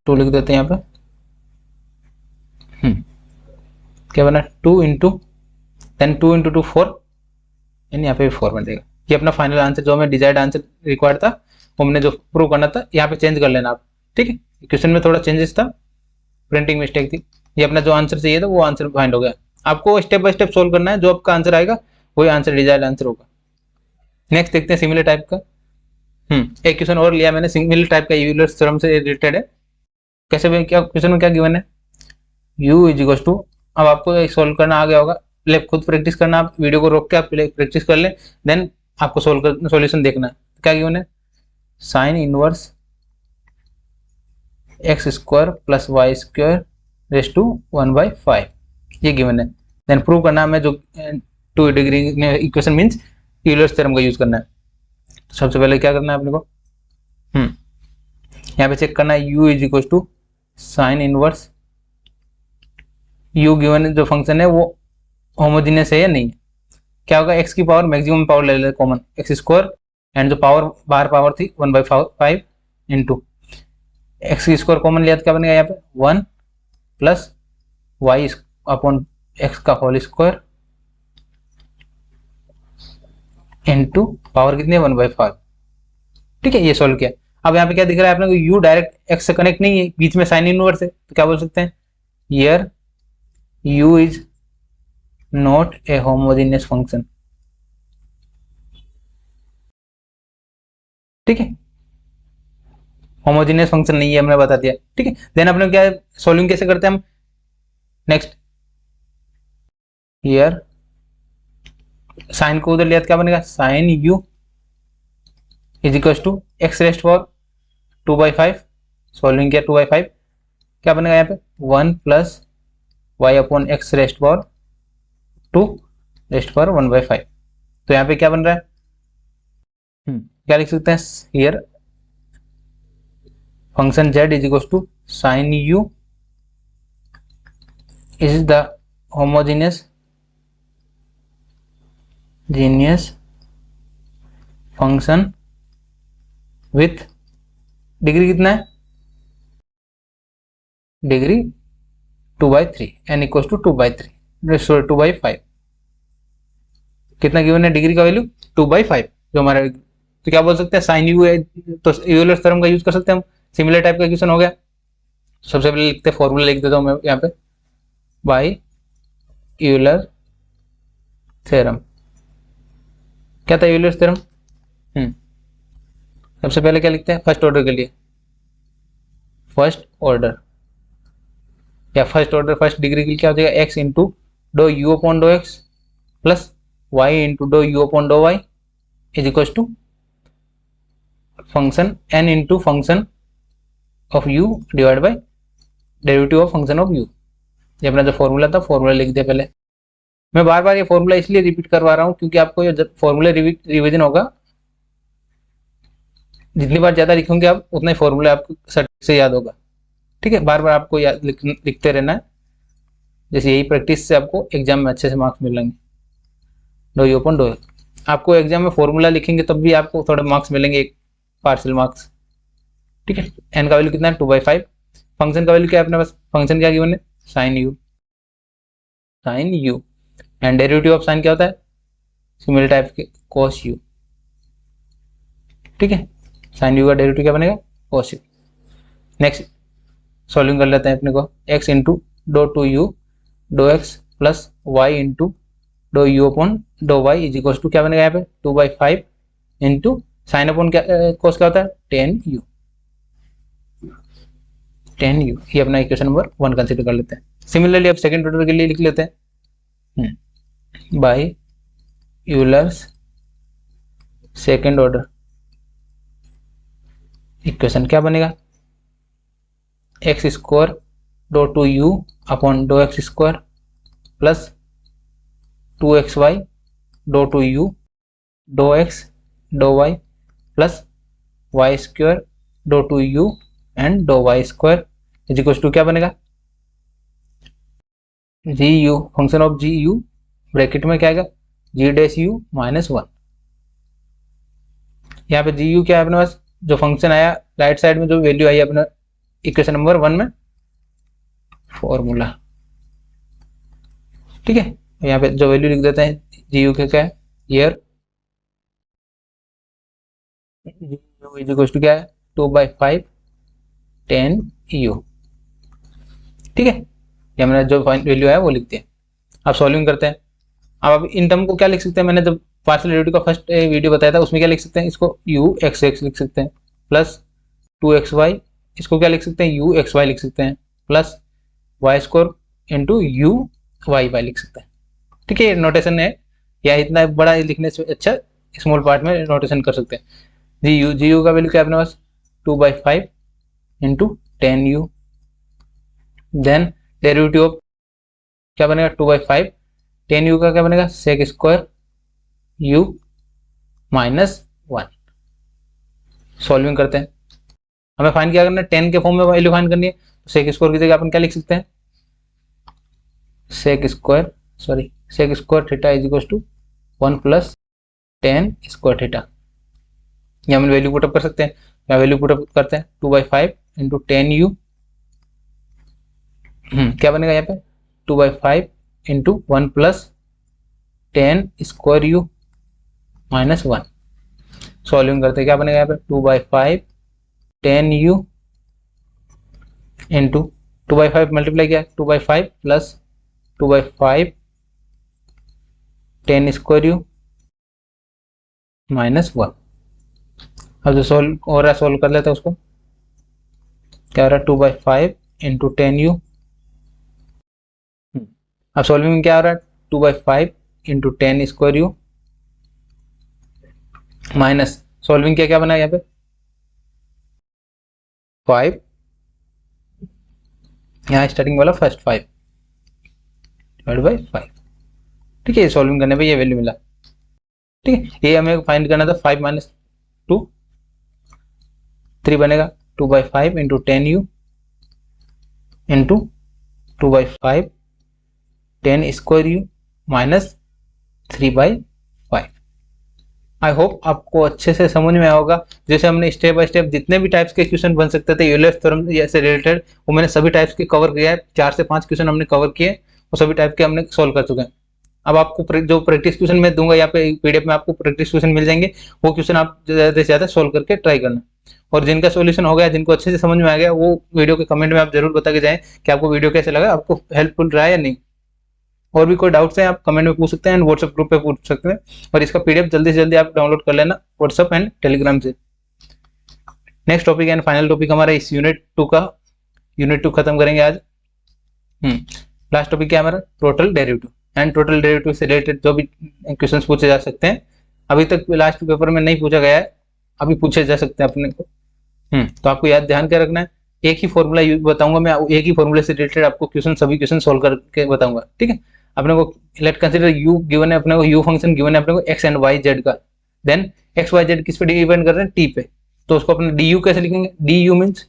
2 लिख देते हैं यहाँ पे। क्या बना 2 इंटू देन 2 इंटू 2 4, यानी यहाँ पे भी 4 बन जाएगा। ये अपना फाइनल आंसर, जो हमें डिजायर्ड आंसर रिक्वायर्ड था वो हमने जो प्रूव करना था, यहाँ पे चेंज कर लेना आप। ठीक है, क्वेश्चन में थोड़ा चेंजेस था, प्रिंटिंग मिस्टेक थी। ये अपना जो आंसर चाहिए था वो आंसर फाइंड हो गया। आपको स्टेप बाय स्टेप सोल्व करना है, जो आपका आंसर आएगा वही आंसर डिजायर्ड आंसर होगा। नेक्स्ट देखते हैं सिमिलर टाइप का। एक क्वेश्चन और लिया मैंने सिमिलर टाइप का, यूलर्स थ्योरम से रिलेटेड है। कैसे, क्या क्वेश्चन में क्या गिवन है u इज इक्वल टू, अब आपको सोल्व करना आ गया होगा, पहले खुद प्रैक्टिस करना, आप वीडियो को रोक के आप पहले प्रैक्टिस कर लें, देन आपको सॉल्यूशन देखना है। क्या गिवन है sine inverse x square plus y square raise to 1/5, ये गिवन है। देन प्रूव करना हमें जो 2 degree equation means Euler's theorem का यूज करना है। तो सबसे पहले क्या करना है अपने को यहाँ पे चेक करना है u is equal to sine inverse, u given जो फंक्शन है वो होमोजीनियस है या नहीं। क्या होगा x की पावर मैक्सिमम पावर ले लेते कॉमन एक्स स्क्वायर, एंड जो पावर बाहर पावर थी 1/5 इंटू एक्स की स्क्वायर कॉमन लिया तो क्या बनेगा यहाँ पे 1 प्लस वाई अपॉन एक्स का होल स्क्वायर इंटू पावर कितनी है 1/5। ठीक है, ये सोल्व किया। अब यहाँ पे क्या दिख रहा है अपने को u डायरेक्ट x से कनेक्ट नहीं है, बीच में साइन इनवर्स है, तो क्या बोल सकते हैं here u is not a homogeneous function. ठीक है, होमोजेनियस फंक्शन नहीं है, हमने बता दिया। ठीक है, देन अपने क्या सॉल्विंग कैसे करते हैं हम, नेक्स्ट हियर साइन को उधर लिया तो क्या बनेगा sine u is equal to x rest power 2/5, solving किया 2/5, क्या बनेगा यहाँ पे 1 plus y upon x rest power 2 rest power 1/5। तो यहाँ पे क्या बन रहा है क्या लिख सकते हैं here function z is equal to sine u is the homogeneous function with degree कितना है डिग्री 2/3 n इक्वल टू 2/5। कितना गिवन है डिग्री का वैल्यू 2/5 जो हमारा। तो क्या बोल सकते हैं साइन u है, तो यूलर थ्योरम का यूज कर सकते हैं हम। सिमिलर टाइप का क्वेश्चन हो गया। सबसे पहले लिखते हैं, फॉर्मूला लिख देता हूं मैं यहाँ पे बाय यूलर थ्योरम। क्या था यूलर थ्योरम सबसे पहले क्या लिखते हैं फर्स्ट ऑर्डर के लिए, फर्स्ट ऑर्डर या फर्स्ट ऑर्डर फर्स्ट डिग्री के लिए क्या हो जाएगा, x into dough u upon dough x plus y into dough u upon dough y is equal to function n into function of u divide by derivative of function of u। ये अपना जो formula था formula लिख दिया पहले। मैं बार बार ये formula इसलिए रिपीट करवा रहा हूँ क्योंकि आपको ये फॉर्मूला रिवीजन होगा, जितनी बार ज्यादा लिखोगे आप उतना ही फॉर्मूला आपको सटीक से याद होगा। ठीक है, बार बार आपको याद लिखते रहना है, जैसे यही प्रैक्टिस से आपको एग्जाम में अच्छे से मार्क्स मिलेंगे। डो यू अपन डो, आपको एग्जाम में फॉर्मूला लिखेंगे तब भी आपको थोड़े मार्क्स मिलेंगे, एक पार्शियल मार्क्स। ठीक है, एन का वैल्यू कितना है 2/5, फंक्शन का वैल्यू क्या है अपने पास, फंक्शन क्या गिवन है sine u, sine u and derivative of sine क्या होता है सिमिलर टाइप के कॉस यू। ठीक है, साइन यू का डेरिवेटिव क्या बनेगा कॉस यू। नेक्स्ट सॉल्विंग कर लेते हैं अपने को, x into dough to u dough x plus y into dough u upon dough y is equal to क्या बनेगा यहाँ पे 2/5 इंटू साइन अपॉन क्या कॉस क्या होता है टेन यू, टेन यू। ये अपना इक्वेशन नंबर 1 कंसिडर कर लेते हैं। सिमिलरली अब सेकंड ऑर्डर के लिए लिख लेते हैं by Euler's second order equation क्या बनेगा, x square dough to u upon dough x square plus 2xy dough to u dough x dough y plus y square dough to u and do y square is equal to क्या बनेगा g u, function of g u bracket में क्या आएगा जी dash you -1। यहाँ पे जी you क्या है अपने पास, जो फंक्शन आया राइट साइड में जो वैल्यू आई अपने इक्वेशन नंबर 1 में फॉर्मूला। ठीक है, यहाँ पे जो वैल्यू लिख देते हैं जी यू के क्या है ईयर g u is equal to क्या है 2/5 10 यू। ठीक है, या मैंने जो वैल्यू है वो लिखते हैं। अब सॉल्विंग करते हैं। अब इन टर्म को क्या लिख सकते हैं, मैंने जब पार्शियल डेरिवेटिव का फर्स्ट वीडियो बताया था उसमें क्या लिख सकते हैं, इसको यू एक्स एक्स लिख सकते हैं प्लस 2xy, इसको क्या लिख सकते हैं यू एक्स वाई लिख सकते हैं plus y square into u y y लिख सकते हैं। ठीक है, नोटेशन है, या इतना बड़ा लिखने से अच्छा स्मॉल पार्ट में नोटेशन कर सकते हैं। जी यू का वैल्यू क्या है अपने पास 2/5 into 10 u, then derivative of क्या बनेगा 2/5 10 यू का क्या बनेगा सेक स्क्वायर यू -1। सॉल्विंग करते हैं, हमें फाइंड क्या करना है 10 के फॉर्म में वैल्यू फाइंड करनी है, तो सेक स्क्वायर की जगह अपन क्या लिख सकते हैं sec square theta is equal to 1 plus 10 square theta. ये हम वैल्यू पुटअप कर सकते हैं, या वैल्यू पुटअप करते हैं 2/5 इंटू 10 यू, क्या बनेगा यहाँ पे 2/5 into 1 plus 10 square you -1। Solving करते हैं क्या बनेगा यहाँ पे 2/5 10 यू इंटू 2/5 मल्टीप्लाई किया 2/5 प्लस 2/5 10 स्क्वायर यू -1। अब जो सोल्व हो रहा है सोल्व कर लेते हैं उसको, क्या हो रहा है 2/5 इंटू 10 यू। अब सॉल्विंग में क्या हो रहा है 2/5 into 10 square you minus solving क्या बना यहाँ पे 5, यहाँ स्टार्टिंग वाला फर्स्ट 5 डिवाइड बाई 5। ठीक है, सॉल्विंग करने पे ये वैल्यू मिला। ठीक है, ये हमें फाइंड करना था 5 - 2 3 बनेगा 2/5 into 10 you into 2/5 10 square you -3/5। I hope आपको अच्छे से समझ में होगा। जैसे हमने स्टेप बाय स्टेप जितने भी टाइप्स के क्वेश्चन बन सकते थे यूलर्स थ्योरम से रिलेटेड, वो मैंने सभी टाइप्स के कवर किया है। 4 से 5 क्वेश्चन हमने कवर किए और सभी टाइप के हमने सॉल्व कर चुके हैं। अब आपको जो प्रैक्टिस क्वेश्चन मैं दूंगा यहाँ पे पीडीएफ में आपको प्रैक्टिस क्वेश्चन मिल जाएंगे, वो क्वेश्चन आप ज़्यादा से ज़्यादा सोल्व करके ट्राई करना। और जिनका सॉल्यूशन हो गया, जिनको अच्छे से समझ में आ गया, वो वीडियो के कमेंट में आप जरूर बता के जाएं कि आपको वीडियो कैसे लगा, आपको हेल्पफुल रहा या नहीं। और भी कोई डाउट्स हैं आप कमेंट में पूछ सकते हैं एंड व्हाट्सएप ग्रुप पे पूछ सकते हैं। और इसका पीडीएफ जल्दी से जल्दी आप डाउनलोड कर लेना व्हाट्सएप एंड टेलीग्राम से। Next topic and final topic हमारा इस यूनिट 2 का, यूनिट 2 खत्म करेंगे आज। लास्ट टॉपिक क्या है हमारा, total derivative and total derivative से रिलेटेड जो भी क्वेश्चंस पूछे जा सकते हैं, अभी तक लास्ट पेपर में नहीं पूछा गया है, अभी पूछे जा सकते हैं अपने को। तो आपको याद ध्यान क्या रखना है, एक ही फॉर्मूला बताऊंगा मैं, एक ही फॉर्मूले से रिलेटेड आपको क्वेश्चन, सभी क्वेश्चन सोल्व करके बताऊंगा, ठीक है। अपने को लेट कंसीडर यू गिवन है, अपने को यू फंक्शन गिवन है अपने को एक्स एंड वाई जेड का, देन एक्स वाई जेड किस पे डिपेंड कर रहे हैं, टी पे, तो उसको अपने डी यू कैसे लिखेंगे, D you means,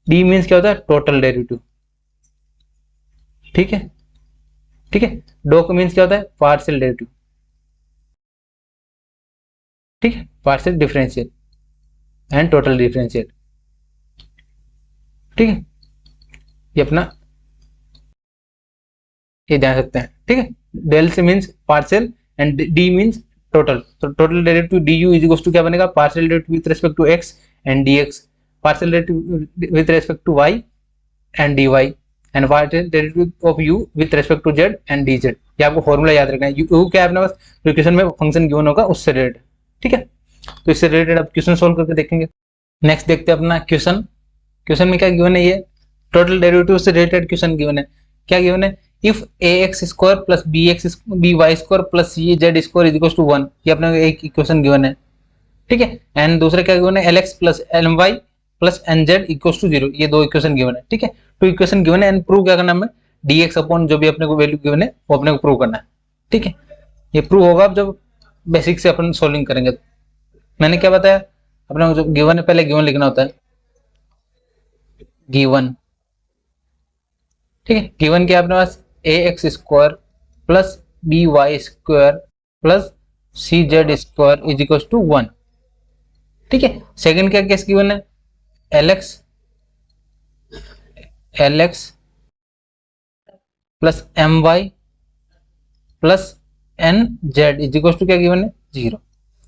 D means क्या होता है, टोटल डेरिवेटिव, ठीक है, ठीक है। डो को मीन्स क्या होता है, पार्शियल डेरिवेटिव, ठीक है, partial differential and total differential, ठीक है। ये अपना ये ध्यान रखते हैं, ठीक है। डेल से means partial and d means total, तो total derivative d u is equal to क्या बनेगा, partial derivative with respect to x and d x, partial derivative with respect to y and d y, and partial derivative of u with respect to z and d z. ये आपको formula याद रखना है, you क्या है अपने पास, जो question में फंक्शन गिवन होगा उससे रिलेटेड, ठीक है। तो इससे रिलेटेड आप क्वेश्चन सोल्व करके देखेंगे। नेक्स्ट देखते हैं अपना क्वेश्चन, क्वेश्चन में क्या गिवन है, ये टोटल डेरिवेटिव से रिलेटेड क्वेश्चन गिवन है। क्या गिवन है, if ax square plus by square plus z square is equal to 1, ये अपने को एक इक्वेशन गिवन है, ठीक है। एंड दूसरा क्या गिवन है, lx plus ly plus nz equal to 0, ये दो इक्वेशन गिवन है, ठीक है। टू इक्वेशन गिवन है एंड प्रूव क्या करना है, dx अपॉन जो भी अपने को वैल्यू गिवन है वो अपने को प्रूव करना है, ठीक है। ये प्रूव होगा जब बेसिक से अपन सोल्विंग करेंगे। मैंने क्या बताया, अपने को जो गिवन है पहले गिवन लिखना होता है, गिवन, ठीक है। गिवन क्या अपने पास, ax square plus by square plus cz square is equal to 1, ठीक है। सेकंड क्या केस गिवन है, lx plus my plus nz is equal to क्या गिवन है, 0।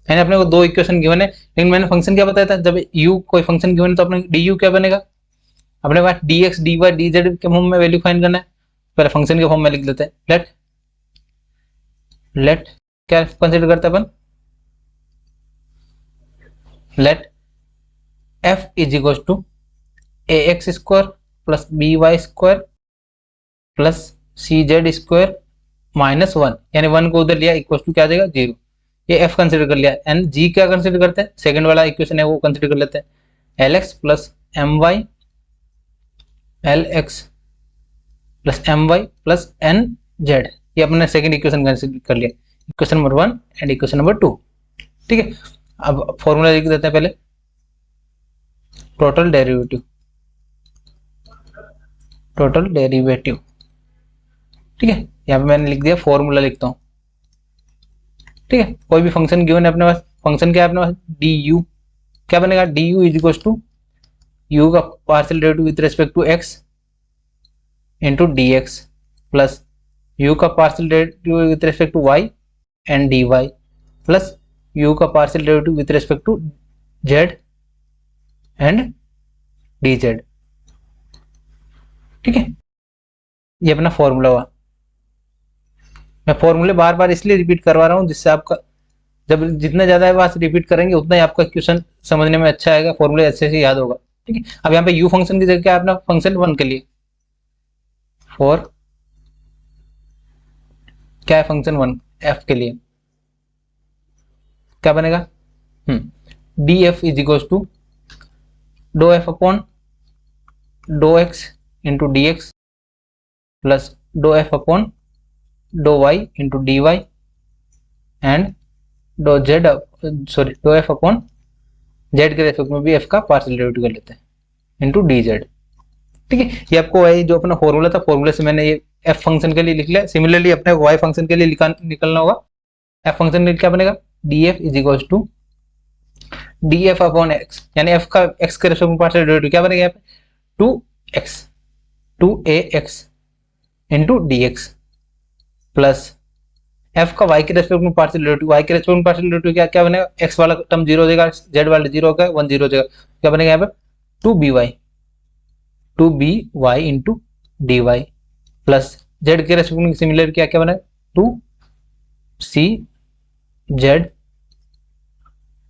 यानी अपने को दो इक्वेशन गिवन है, लेकिन मैंने फंक्शन क्या बताया था, जब u कोई फंक्शन गिवन है तो अपने du क्या बनेगा, अपने पास dx dy dz के फॉर्म में वैल्यू फाइंड करना है, पहले फंक्शन के फॉर्म में लिख लेते हैं। लेट क्या कंसीडर करते हैं अपन, let f is equal to ax square plus by square plus cz square minus 1, यानी 1 को उधर लिया इक्वल टू क्या आ जाएगा, 0। ये f कंसीडर कर लिया, एंड g क्या कंसीडर करते हैं, सेकंड वाला इक्वेशन है वो कंसीडर कर लेते हैं, lx plus my lx plus my plus nz, ये अपने सेकंड इक्वेशन कंसीडर कर लिया, equation number 1 and equation number 2, ठीक है। अब फॉर्मूला लिख देते हैं पहले, टोटल डेरिवेटिव, टोटल डेरिवेटिव, ठीक है। यहाँ पे मैंने लिख दिया, फॉर्मूला लिखता हूँ, ठीक है। कोई भी फंक्शन गिवन है अपने पास, फंक्शन क्या है अपने पास, डी यू, क्या बनेगा, d u is equal to u का partial derivative with respect to x into d x plus u का partial derivative with respect to y and d y plus u का partial derivative with respect to z and d z, ठीक है। ये अपना formula हुआ। मैं फॉर्मूले बार बार इसलिए रिपीट करवा रहा हूँ जिससे आपका, जब जितना ज्यादा बार रिपीट करेंगे उतना ही आपका क्वेश्चन समझने में अच्छा आएगा, फॉर्मूले अच्छे से याद होगा, ठीक है। अब यहाँ पे यू फंक्शन की जगह क्या है अपना, फंक्शन 1 के लिए, फॉर क्या है फंक्शन 1 f के लिए क्या बनेगा, d f is equal to do f upon dough x into d x plus do f upon dough y into d y and do z, sorry do f upon z के respect में भी F का partial derivative कर लेते हैं into d z, ठीक है। ये आपको वही जो अपना फॉर्मूला था, फॉर्मूले से मैंने ये एफ फंक्शन के लिए लिख लिया। सिमिलरली अपने वाई फंक्शन के लिए निकलना होगा, एफ फंक्शन के लिए क्या बनेगा, d f is equal to d f upon x, यानी एफ का एक्स के रेस्पेक्ट में पार्शियल डेरिवेटिव क्या बनेगा यहाँ पे, 2ax into d x plus f का वाई के रेस्पेक्ट में पार्शियल डेरिवेटिव, वाई के रेस्पेक्ट में पार्शियल डेरिवेटिव क्या बनेगा, एक्स वाला टर्म 0 हो जाएगा, जेड वाला 0 होगा, 1 0 हो जाएगा, क्या बनेगा यहाँ पे 2by into d y plus z के रेस्पेक्ट में सिमिलर क्या बनेगा 2cz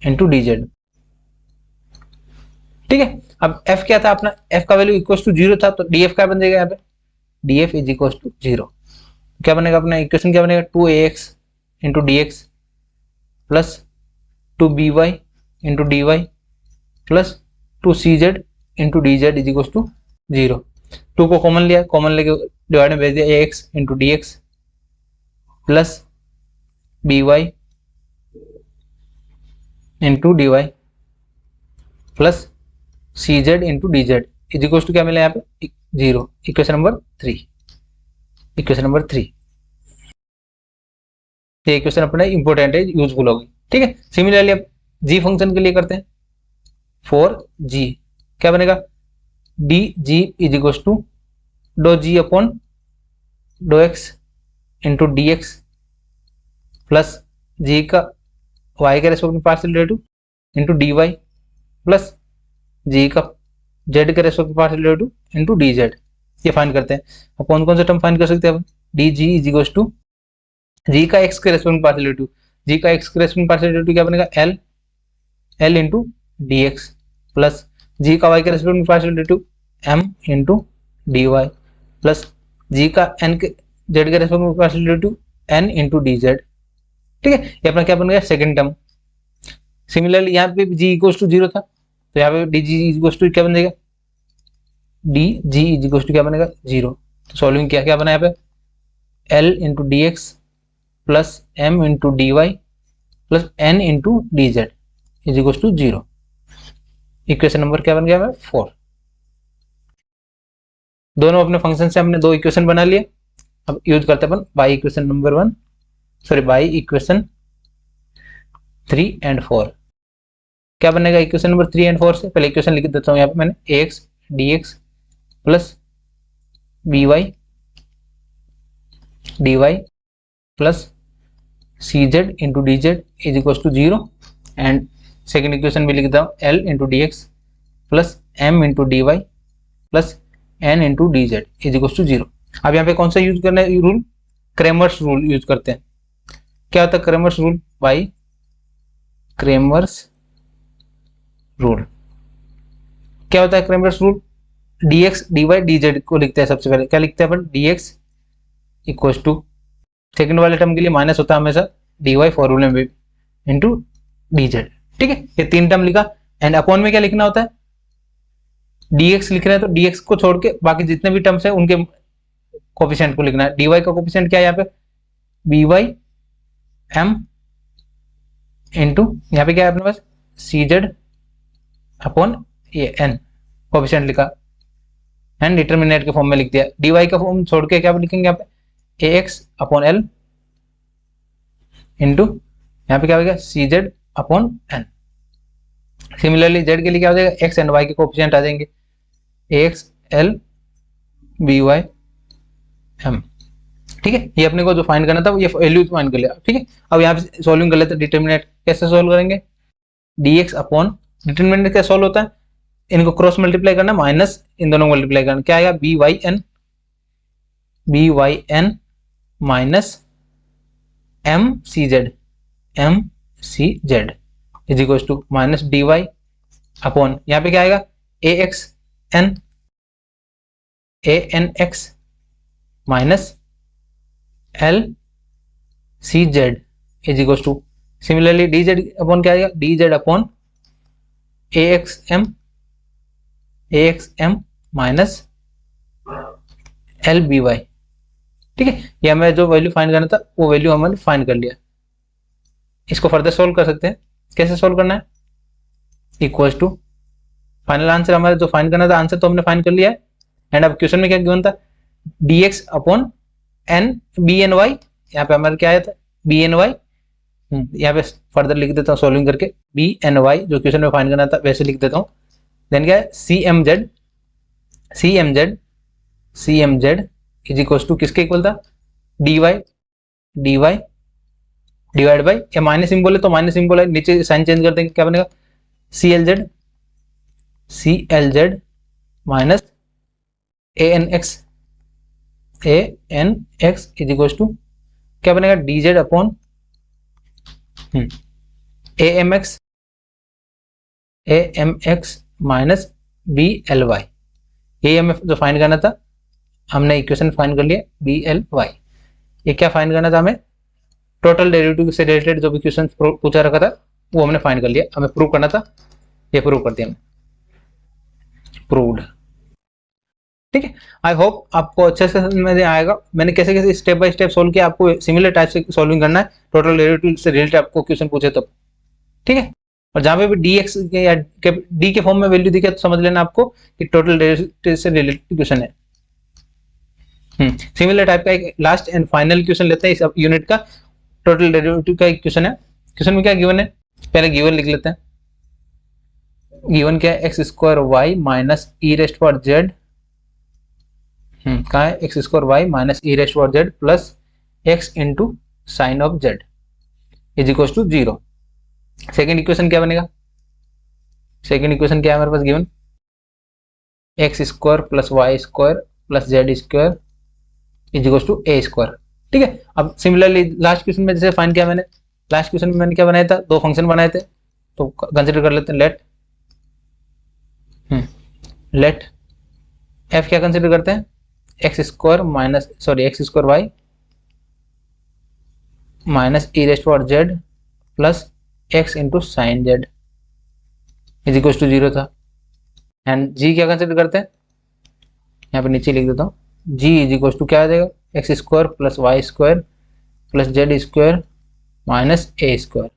इंटू डी जेड, ठीक है। अब f क्या था अपना, f का वैल्यू इक्वल टू 0 था, तो df क्या बन जाएगा यहाँ पे, df इज इक्वल टू 0। क्या बनेगा अपना इक्वेशन, क्या बनेगा 2ax into d x plus 2by into d y plus 2cz into d z is equal to 0। 2 को कॉमन लिया, कॉमन लेके डिवाइड में भेज दिया, ax into d x plus by into d y plus cz into d z is equal to क्या मिला यहाँ पे 0। Equation number 3, equation number 3। ये इक्वेशन अपना इंपॉर्टेंट है, यूजफुल होगी। ठीक है। सिमिलरली अब जी फंक्शन के लिए करते हैं, फॉर जी क्या बनेगा, d g is equal to do g upon dough x into d x plus g का वाई के रेस्पेक्ट में partial derivative into d y plus g का जेड के रेस्पेक्ट में partial derivative into d z. ये find करते हैं। अब कौन कौन से टर्म फाइंड कर सकते हैं अब, d g is equal to g का एक्स के रेस्पेक्ट में पार्शियल डेरिवेटिव, जी का एक्स के रेस्पेक्ट में पार्शियल डेरिवेटिव क्या बनेगा l, l into d x plus g का वाई के रेस्पेक्ट में partial derivative m into d y plus g का एन के जेड के रेस्पेक्ट में partial derivative n into d z. ठीक है। ये अपना क्या बन गया सेकंड टर्म। सिमिलरली यहाँ पे जी इक्वल टू 0 था, तो यहाँ पे डी जी इक्वल टू क्या बन जाएगा, डी जी इक्वल टू क्या बनेगा 0। तो सॉल्विंग क्या क्या बना यहाँ पे l into d x plus m into d y plus n into d z is equal to 0। Equation number क्या बन गया है 4। दोनों अपने फंक्शन से हमने 2 इक्वेशन बना लिए। अब यूज करते हैं अपन by equation number 1, sorry by equation 3 and 4। क्या बनेगा इक्वेशन नंबर 3 एंड 4 से, पहले इक्वेशन लिख देता हूँ यहाँ पे मैंने ax dx plus by dy plus cz into d z is equal to 0 and second equation भी लिख देता हूँ l into d x plus m into d y plus n into d z is equal to 0। अब यहाँ पे कौन सा use करना है रूल, क्रेमर्स रूल यूज करते हैं। क्या होता है Cramer's rule, by Cramer's rule. क्या होता है Cramer's rule, dx dy dz को लिखते हैं सबसे पहले, क्या लिखते हैं अपन dx इक्वल टू सेकंड वाले टर्म के लिए माइनस होता है हमेशा dy फॉर्मूले में इंटू dz। ठीक है। ये 3 टर्म लिखा एंड अपॉन में क्या लिखना होता है, dx लिख रहे हैं तो dx को छोड़ के बाकी जितने भी टर्म्स है उनके कोफिशिएंट को लिखना है। dy का कोफिशिएंट क्या है यहाँ पे by m इंटू यहाँ पे क्या है अपने पास cz अपॉन एन कोफिशिएंट लिखा एंड डिटरमिनेंट के फॉर्म में लिख दिया। dy का फॉर्म छोड़ के क्या लिखेंगे यहाँ पे ax अपॉन एल इंटू यहाँ पे क्या हो गया cz upon n. Similarly z के लिए क्या हो जाएगा x एंड y के कोफिशिएंट आ जाएंगे ax l by m। ठीक है। ये अपने को जो फाइंड करना था ये वैल्यू फाइंड कर लिया। ठीक है। अब यहाँ पे सॉल्विंग कर लेते हैं। डिटरमिनेंट कैसे सॉल्व करेंगे, dx अपॉन डिटरमिनेंट क्या सॉल्व होता है, इनको क्रॉस मल्टीप्लाई करना माइनस इन दोनों को मल्टीप्लाई करना, क्या आएगा by n minus mcz is equal to minus dy upon यहाँ पे क्या आएगा anx minus lcz is equal to similarly dz upon क्या आएगा dz upon axm minus lby। ठीक है। ये हमें जो वैल्यू फाइंड करना था वो वैल्यू हमने फाइंड कर लिया। इसको फर्दर सोल्व कर सकते हैं। कैसे सोल्व करना है, इक्वल टू फाइनल आंसर हमारे जो फाइंड करना था आंसर तो हमने फाइंड कर लिया है एंड अब क्वेश्चन में क्या गिवन था dx अपॉन n bny, यहाँ पे हमारे क्या आया था bny। यहाँ पे फर्दर लिख देता हूँ सोल्विंग करके bny जो क्वेश्चन में फाइंड करना था वैसे लिख देता हूँ। देन क्या है cmz इज इक्वल टू किसके इक्वल था dy डिवाइड बाई ये माइनस सिंबल है तो माइनस सिंबल है, नीचे साइन चेंज कर देंगे क्या बनेगा clz minus anx is equal to क्या बनेगा dz upon amx minus b l y, यही हमें जो फाइंड करना था, हमने इक्वेशन फाइंड कर लिया बी एल वाई। ये क्या फाइंड करना था हमें, टोटल डेरिवेटिव से रिलेटेड जो भी क्वेश्चन पूछा रखा था वो हमने फाइंड कर लिया, हमें प्रूव करना था, ये प्रूव कर दिया हमने, प्रूव्ड। ठीक है, आई होप आपको अच्छे से समझ में आएगा मैंने कैसे कैसे स्टेप बाय स्टेप सोल्व किया, आपको सिमिलर टाइप से सॉल्विंग करना है, टोटल डेरिवेटिव से रिलेटेड आपको क्वेश्चन पूछे तो। ठीक है, और जहां पे भी dx के या डी के फॉर्म में वैल्यू दिखे तो समझ लेना आपको कि टोटल डेरिवेटिव से रिलेटेड क्वेश्चन है। सिमिलर टाइप का एक लास्ट एंड फाइनल क्वेश्चन लेते हैं इस यूनिट का, टोटल डेरिवेटिव का एक क्वेश्चन है। क्वेश्चन में क्या गिवन है, पहले गिवन लिख लेते हैं। गिवन क्या है, x square y minus e raised power z, कहा है x square y minus e raised power z plus x into sine of z is equal to 0। Second equation क्या बनेगा, सेकेंड इक्वेशन क्या है हमारे पास given, x square plus y square plus z square is equal to a square. ठीक है, अब similarly last question में जैसे फाइंड किया मैंने, लास्ट क्वेश्चन में मैंने क्या बनाया था, दो फंक्शन बनाए थे, तो कंसिडर कर लेते हैं। लेट एफ क्या कंसिडर करते हैं, x square minus x square y minus e raised power z plus x into sine z is equal to 0 था। एंड जी क्या कंसिडर करते हैं, यहाँ पे नीचे लिख देता हूँ, जी इज इक्वल टू क्या आ जाएगा, x square plus y square plus z square minus a square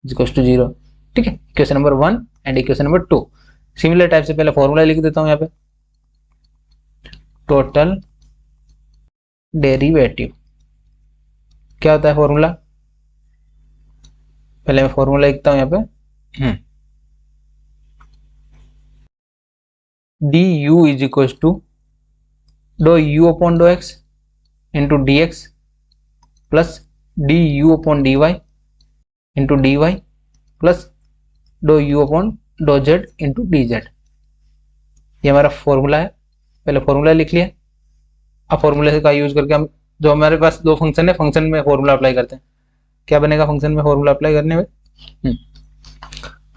is equal to 0। ठीक है, equation number 1 and equation number 2। Similar type से पहले फॉर्मूला लिख देता हूँ यहाँ पे, टोटल डेरिवेटिव क्या होता है फॉर्मूला, पहले मैं फॉर्मूला लिखता हूं यहाँ पे, d u is equal to do u upon dough x into d x plus d u upon d y into d y plus do u upon dough z into d z. ये हमारा formula है, पहले formula लिख लिया। अब फॉर्मूले का use करके हम जो हमारे पास दो फंक्शन है, फंक्शन में फॉर्मूला अप्लाई करते हैं। क्या बनेगा फंक्शन में फॉर्मूला अप्लाई करने में,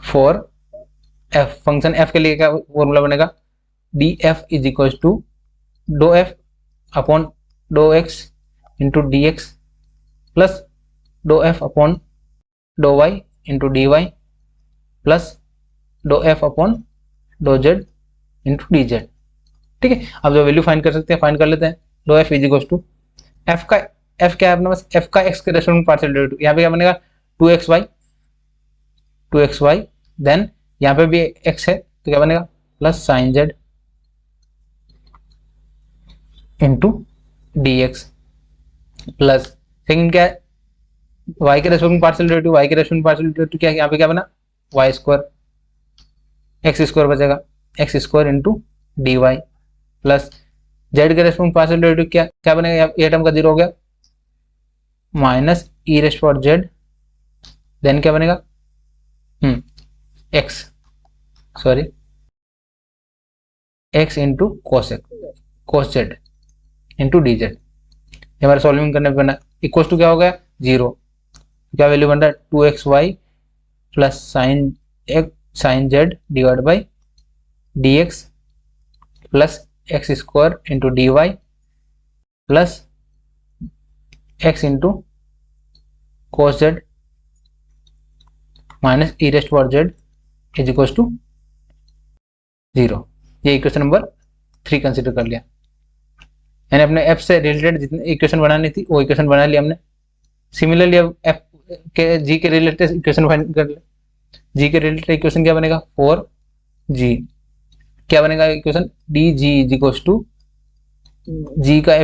फॉर एफ, फंक्शन एफ के लिए क्या फॉर्मूला बनेगा, d f is equal to do f upon dough x into d x plus do f upon dough y into d y plus do f upon dough z into d z. ठीक है, अब जो value find कर सकते हैं find कर लेते हैं। Do f is equal to f का, एफ क्या है अपने पास, एफ का एक्स के रेस्पेक्ट पार्शियल डेरिवेटिव, यहाँ पे क्या बनेगा 2xy, देन यहाँ पे भी x है तो क्या बनेगा plus sine z into d x plus second क्या है y के रेस्पेक्ट पार्शियल डेरिवेटिव, y के रेस्पेक्ट पार्शियल डेरिवेटिव क्या है, यहाँ पे क्या बना वाई स्क्वायर, एक्स स्क्वायर बचेगा x square into d y plus z के रेस्पेक्ट पार्शियल डेरिवेटिव क्या क्या बनेगा, ये टर्म का 0 हो गया minus e raised power z, then क्या बनेगा x x into cos z into d Z. हमारे सॉल्विंग करने पे बना इक्वल टू क्या हो गया 0, क्या वैल्यू बन रहा है 2xy plus sine z divide by d x plus x square into d y plus x into cos z minus e raised power z is equal to 0। ये इक्वेशन नंबर 3 कंसिडर कर लिया, यानी अपने F से related जितने equation बनानी थी वो इक्वेशन बना लिया हमने। सिमिलरली अब एफ के जी के रिलेटेड इक्वेशन फाइंड कर लिया। जी के रिलेटेड इक्वेशन क्या बनेगा 4g, क्या बनेगा equation d g is equal to g का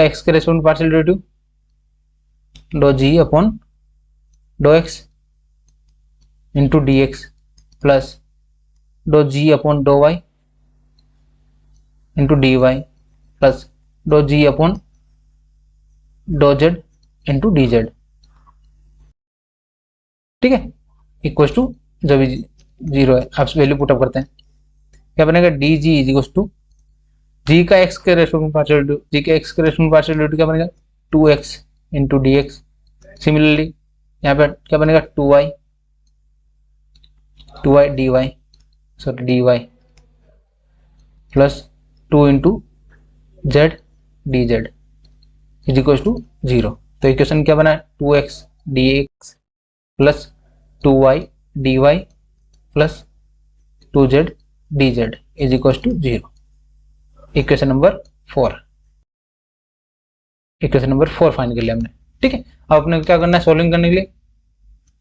एक्स के respect partial derivative doe g upon dough x into d x plus doe g upon dough y into d y plus doe g upon dough z into d z. ठीक है, equal to जो भी 0 है आप value put up करते हैं, क्या बनेगा d g is equal to g का एक्स के रेस्पेक्ट पार्शियल डेरिवेटिव, जी के एक्स के रेस्पेक्ट पार्शियल डेरिवेटिव क्या बनेगा 2x into d x. Similarly यहाँ पे क्या बनेगा 2y dy sorry d y plus 2 into z d z is equal to 0। तो इक्वेशन क्या बना है 2x dx plus 2y dy plus 2z dz is equal to 0। Equation number 4 find कर लिया हमने। ठीक है, अब अपने क्या करना है सॉल्विंग करने के लिए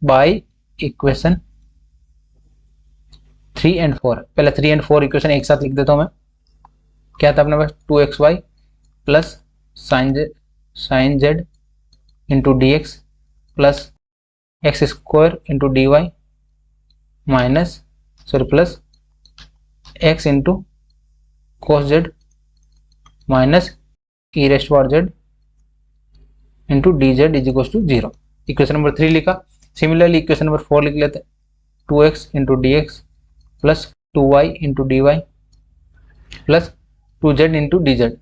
बाय इक्वेशन 3 एंड 4। पहले 3 एंड 4 इक्वेशन एक साथ लिख देता हूं मैं। क्या था अपने पास 2xy plus sine z into d x plus x square into d y minus plus x into cos z minus e raised power z into d z is equal to 0। Equation number 3 लिखा। Similarly equation number 4 लिख लेते हैं 2x into d x plus 2y into d y plus 2z into d z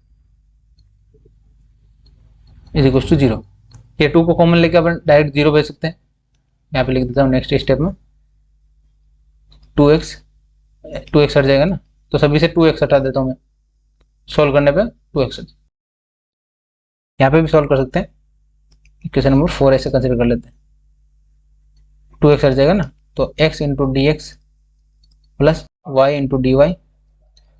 is equal to 0। ये 2 को common लेके अपन direct 0 भेज सकते हैं। यहाँ पे लिख देता हूँ नेक्स्ट स्टेप में 2x हट जाएगा ना, तो सभी से 2x हटा देता हूँ मैं। सॉल्व करने पे 2x यहाँ पे भी सॉल्व कर सकते हैं। इक्वेशन नंबर 4 ऐसे कंसिडर कर लेते हैं 2x हट जाएगा ना, तो x into d x plus y into d y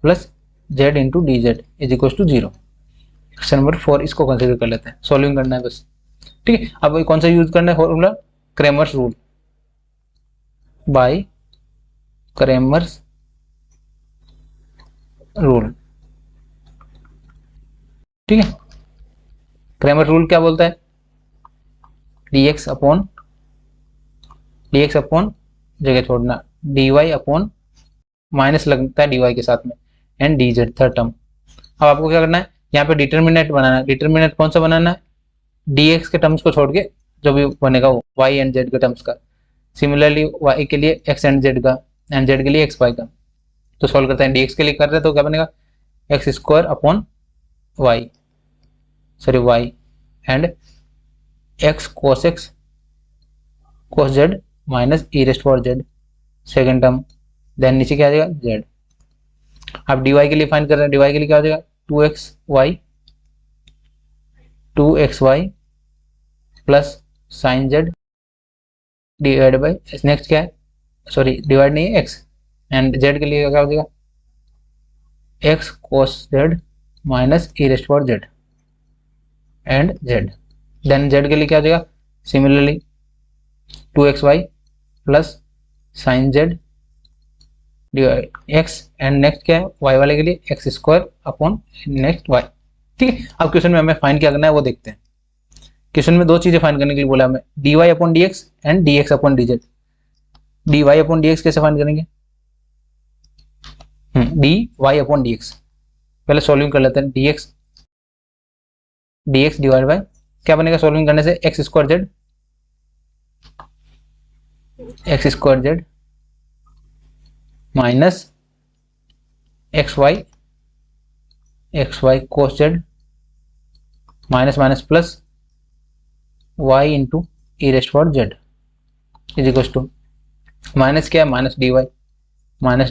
plus z into d z is equal to 0। Question number 4 इसको कंसिडर कर लेते हैं, सॉल्विंग करना है बस। ठीक है, अब कौन सा यूज करना है formula Cramer's rule by Cramer's rule. ठीक है, क्रेमर रूल क्या बोलता है dx अपॉन जगह छोड़ना dy अपॉन माइनस लगता है dy के साथ में एंड dz थर्ड टर्म। अब आपको क्या करना है यहाँ पे डिटर्मिनेंट बनाना है। डिटर्मिनेंट कौन सा बनाना है dx के टर्म्स को छोड़ के जो भी बनेगा वो y एंड z के टर्म्स का। सिमिलरली y के लिए x एंड z का एंड z के लिए x y का। तो सॉल्व करते हैं dx के लिए कर रहे हैं तो क्या बनेगा x square upon y and x cos z minus e raised power z second term. Then नीचे क्या आ जाएगा z। अब dy के लिए फाइंड कर रहे हैं, dy के लिए क्या हो जाएगा 2xy plus sine z divide by next क्या है डिवाइड नहीं है x एंड z के लिए क्या हो जाएगा x cos z minus e raised power z and z। Then z के लिए क्या हो जाएगा similarly 2xy plus sine z divide x and next क्या है y वाले के लिए x square upon next y। ठीक है, अब क्वेश्चन में हमें फाइंड क्या करना है वो देखते हैं। क्वेश्चन में दो चीजें फाइंड करने के लिए बोला हमें dy upon dx and dx upon dz। dy upon dx कैसे फाइंड करेंगे dy अपॉन dx। पहले सॉल्विंग कर लेते हैं dx डिवाइड बाय क्या बनेगा सॉल्विंग करने से x square z minus x y cos z minus minus plus y into e raised power z is equal to minus क्या है माइनस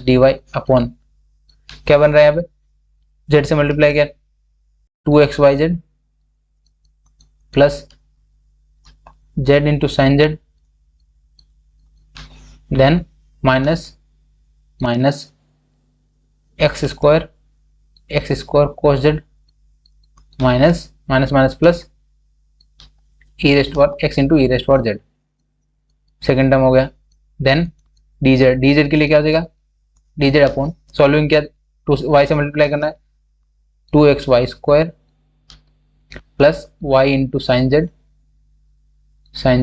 डी वाई अपॉन क्या बन रहा है यहाँ पे जेड से मल्टीप्लाई किया 2xyz plus z into sine z then minus x square cos z minus plus e raised power x into e raised power z second term हो गया। देन dz के लिए क्या हो जाएगा dz अपॉन सॉल्विंग क्या 2y से multiply करना है 2xy square plus y into sine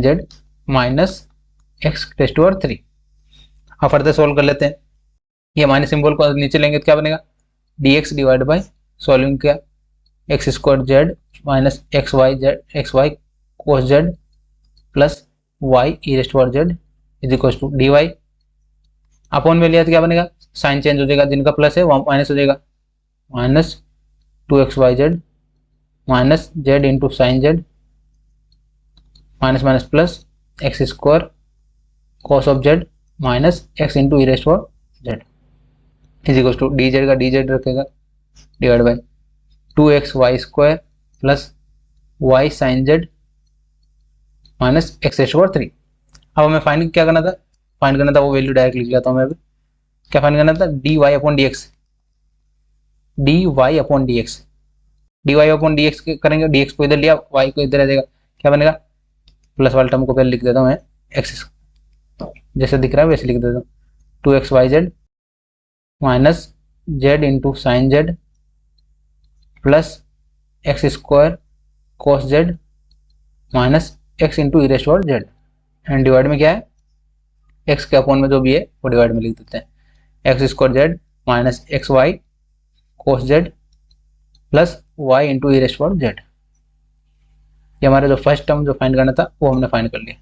z minus x rest power 3। अब फर्दर सॉल्व कर लेते हैं। ये माइनस सिंबल को नीचे लेंगे तो क्या बनेगा dx डिवाइड बाय सॉल्विंग क्या x square z minus x y cos z plus y e raised power z is equal to d y upon में लिया तो क्या बनेगा साइन चेंज हो जाएगा, जिनका प्लस है वो माइनस हो जाएगा minus 2xyz minus z into sine z minus plus x square cos of z minus x into e raised power z is equal to d z का डी जेड रखेगा divide by 2xy² प्लस y sine z minus x⁴3। अब हमें find क्या करना था, find करना था वो वैल्यू डायरेक्ट लिख लेता हूँ मैं अभी। क्या फाइंड करना था, dy upon d x, dy upon d x, dy upon d x करेंगे, dx को इधर लिया, y को इधर आ जाएगा, क्या बनेगा, प्लस वाले टर्म को पहले लिख देता हूँ मैं एक्स, जैसे दिख रहा है वैसे लिख देता हूँ, 2xyz minus z into sine Z plus x² cos Z minus x into e raised power Z, and divide में क्या है, x के अपॉन में जो भी है वो डिवाइड में लिख देते हैं, x² z minus xy cos z plus y into e raised power z. ये हमारा जो फर्स्ट टर्म जो फाइंड करना था वो हमने फाइंड कर लिया।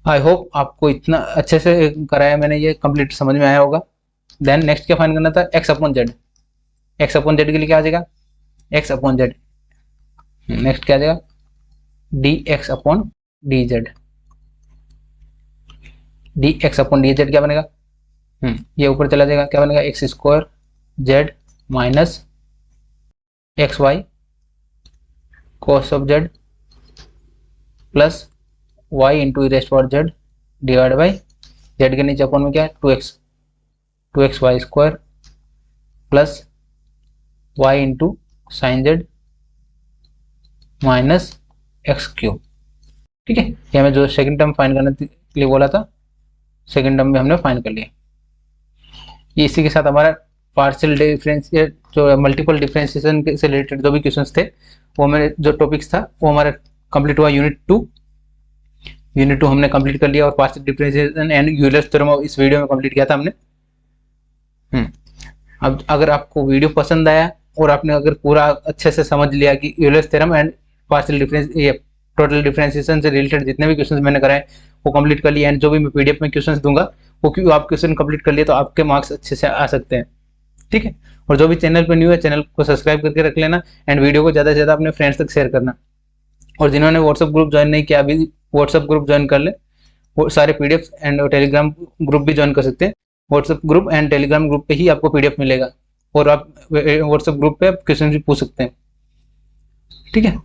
आई होप आपको इतना अच्छे से कराया मैंने, ये कंप्लीट समझ में आया होगा। देन नेक्स्ट क्या फाइंड करना था, x upon Z, x upon z के लिए क्या आ जाएगा, x अपॉन जेड, नेक्स्ट क्या आ जाएगा, dx upon D Z, dx upon D Z क्या बनेगा, ये ऊपर चला जाएगा, क्या बनेगा, x² z minus xy cos of Z plus y into e raised power Z divide by Z के नीचे अपॉन में क्या है 2xy² प्लस y into sine z minus x³। ठीक है, ये हमें जो सेकंड टर्म फाइंड करने के लिए बोला था, सेकंड टर्म में हमने फाइंड कर लिया। इसी के साथ हमारा पार्शियल डिफरेंशिएट जो मल्टीपल डिफरेंशिएशन से रिलेटेड जो भी क्वेश्चंस थे वो हमारे जो टॉपिक्स था वो हमारा कंप्लीट हुआ। यूनिट 2 हमने कंप्लीट कर लिया और partial differentiation and Euler's theorem इस वीडियो में कंप्लीट किया था हमने। अब अगर आपको वीडियो पसंद आया और आपने अगर पूरा अच्छे से समझ लिया कि Euler's theorem and partial difference ये टोटल डिफरेंशिएशन से रिलेटेड जितने भी क्वेश्चंस मैंने कराए वो कंप्लीट कर लिए, एंड जो भी मैं पीडीएफ में क्वेश्चंस दूंगा वो क्यों आप क्वेश्चन कंप्लीट कर लिए तो आपके मार्क्स अच्छे से आ सकते हैं। ठीक है, और जो भी चैनल पर न्यू है चैनल को सब्सक्राइब करके रख लेना, एंड वीडियो को ज़्यादा से ज़्यादा अपने फ्रेंड्स तक शेयर करना। और जिन्होंने व्हाट्सएप ग्रुप ज्वाइन नहीं किया अभी व्हाट्सएप ग्रुप ज्वाइन कर ले, वो सारे पीडीएफ एंड टेलीग्राम ग्रुप भी ज्वाइन कर सकते हैं। WhatsApp group and Telegram group पे ही आपको पीडीएफ मिलेगा और आप व्हाट्सएप ग्रुप पे क्वेश्चन भी पूछ सकते हैं। ठीक है।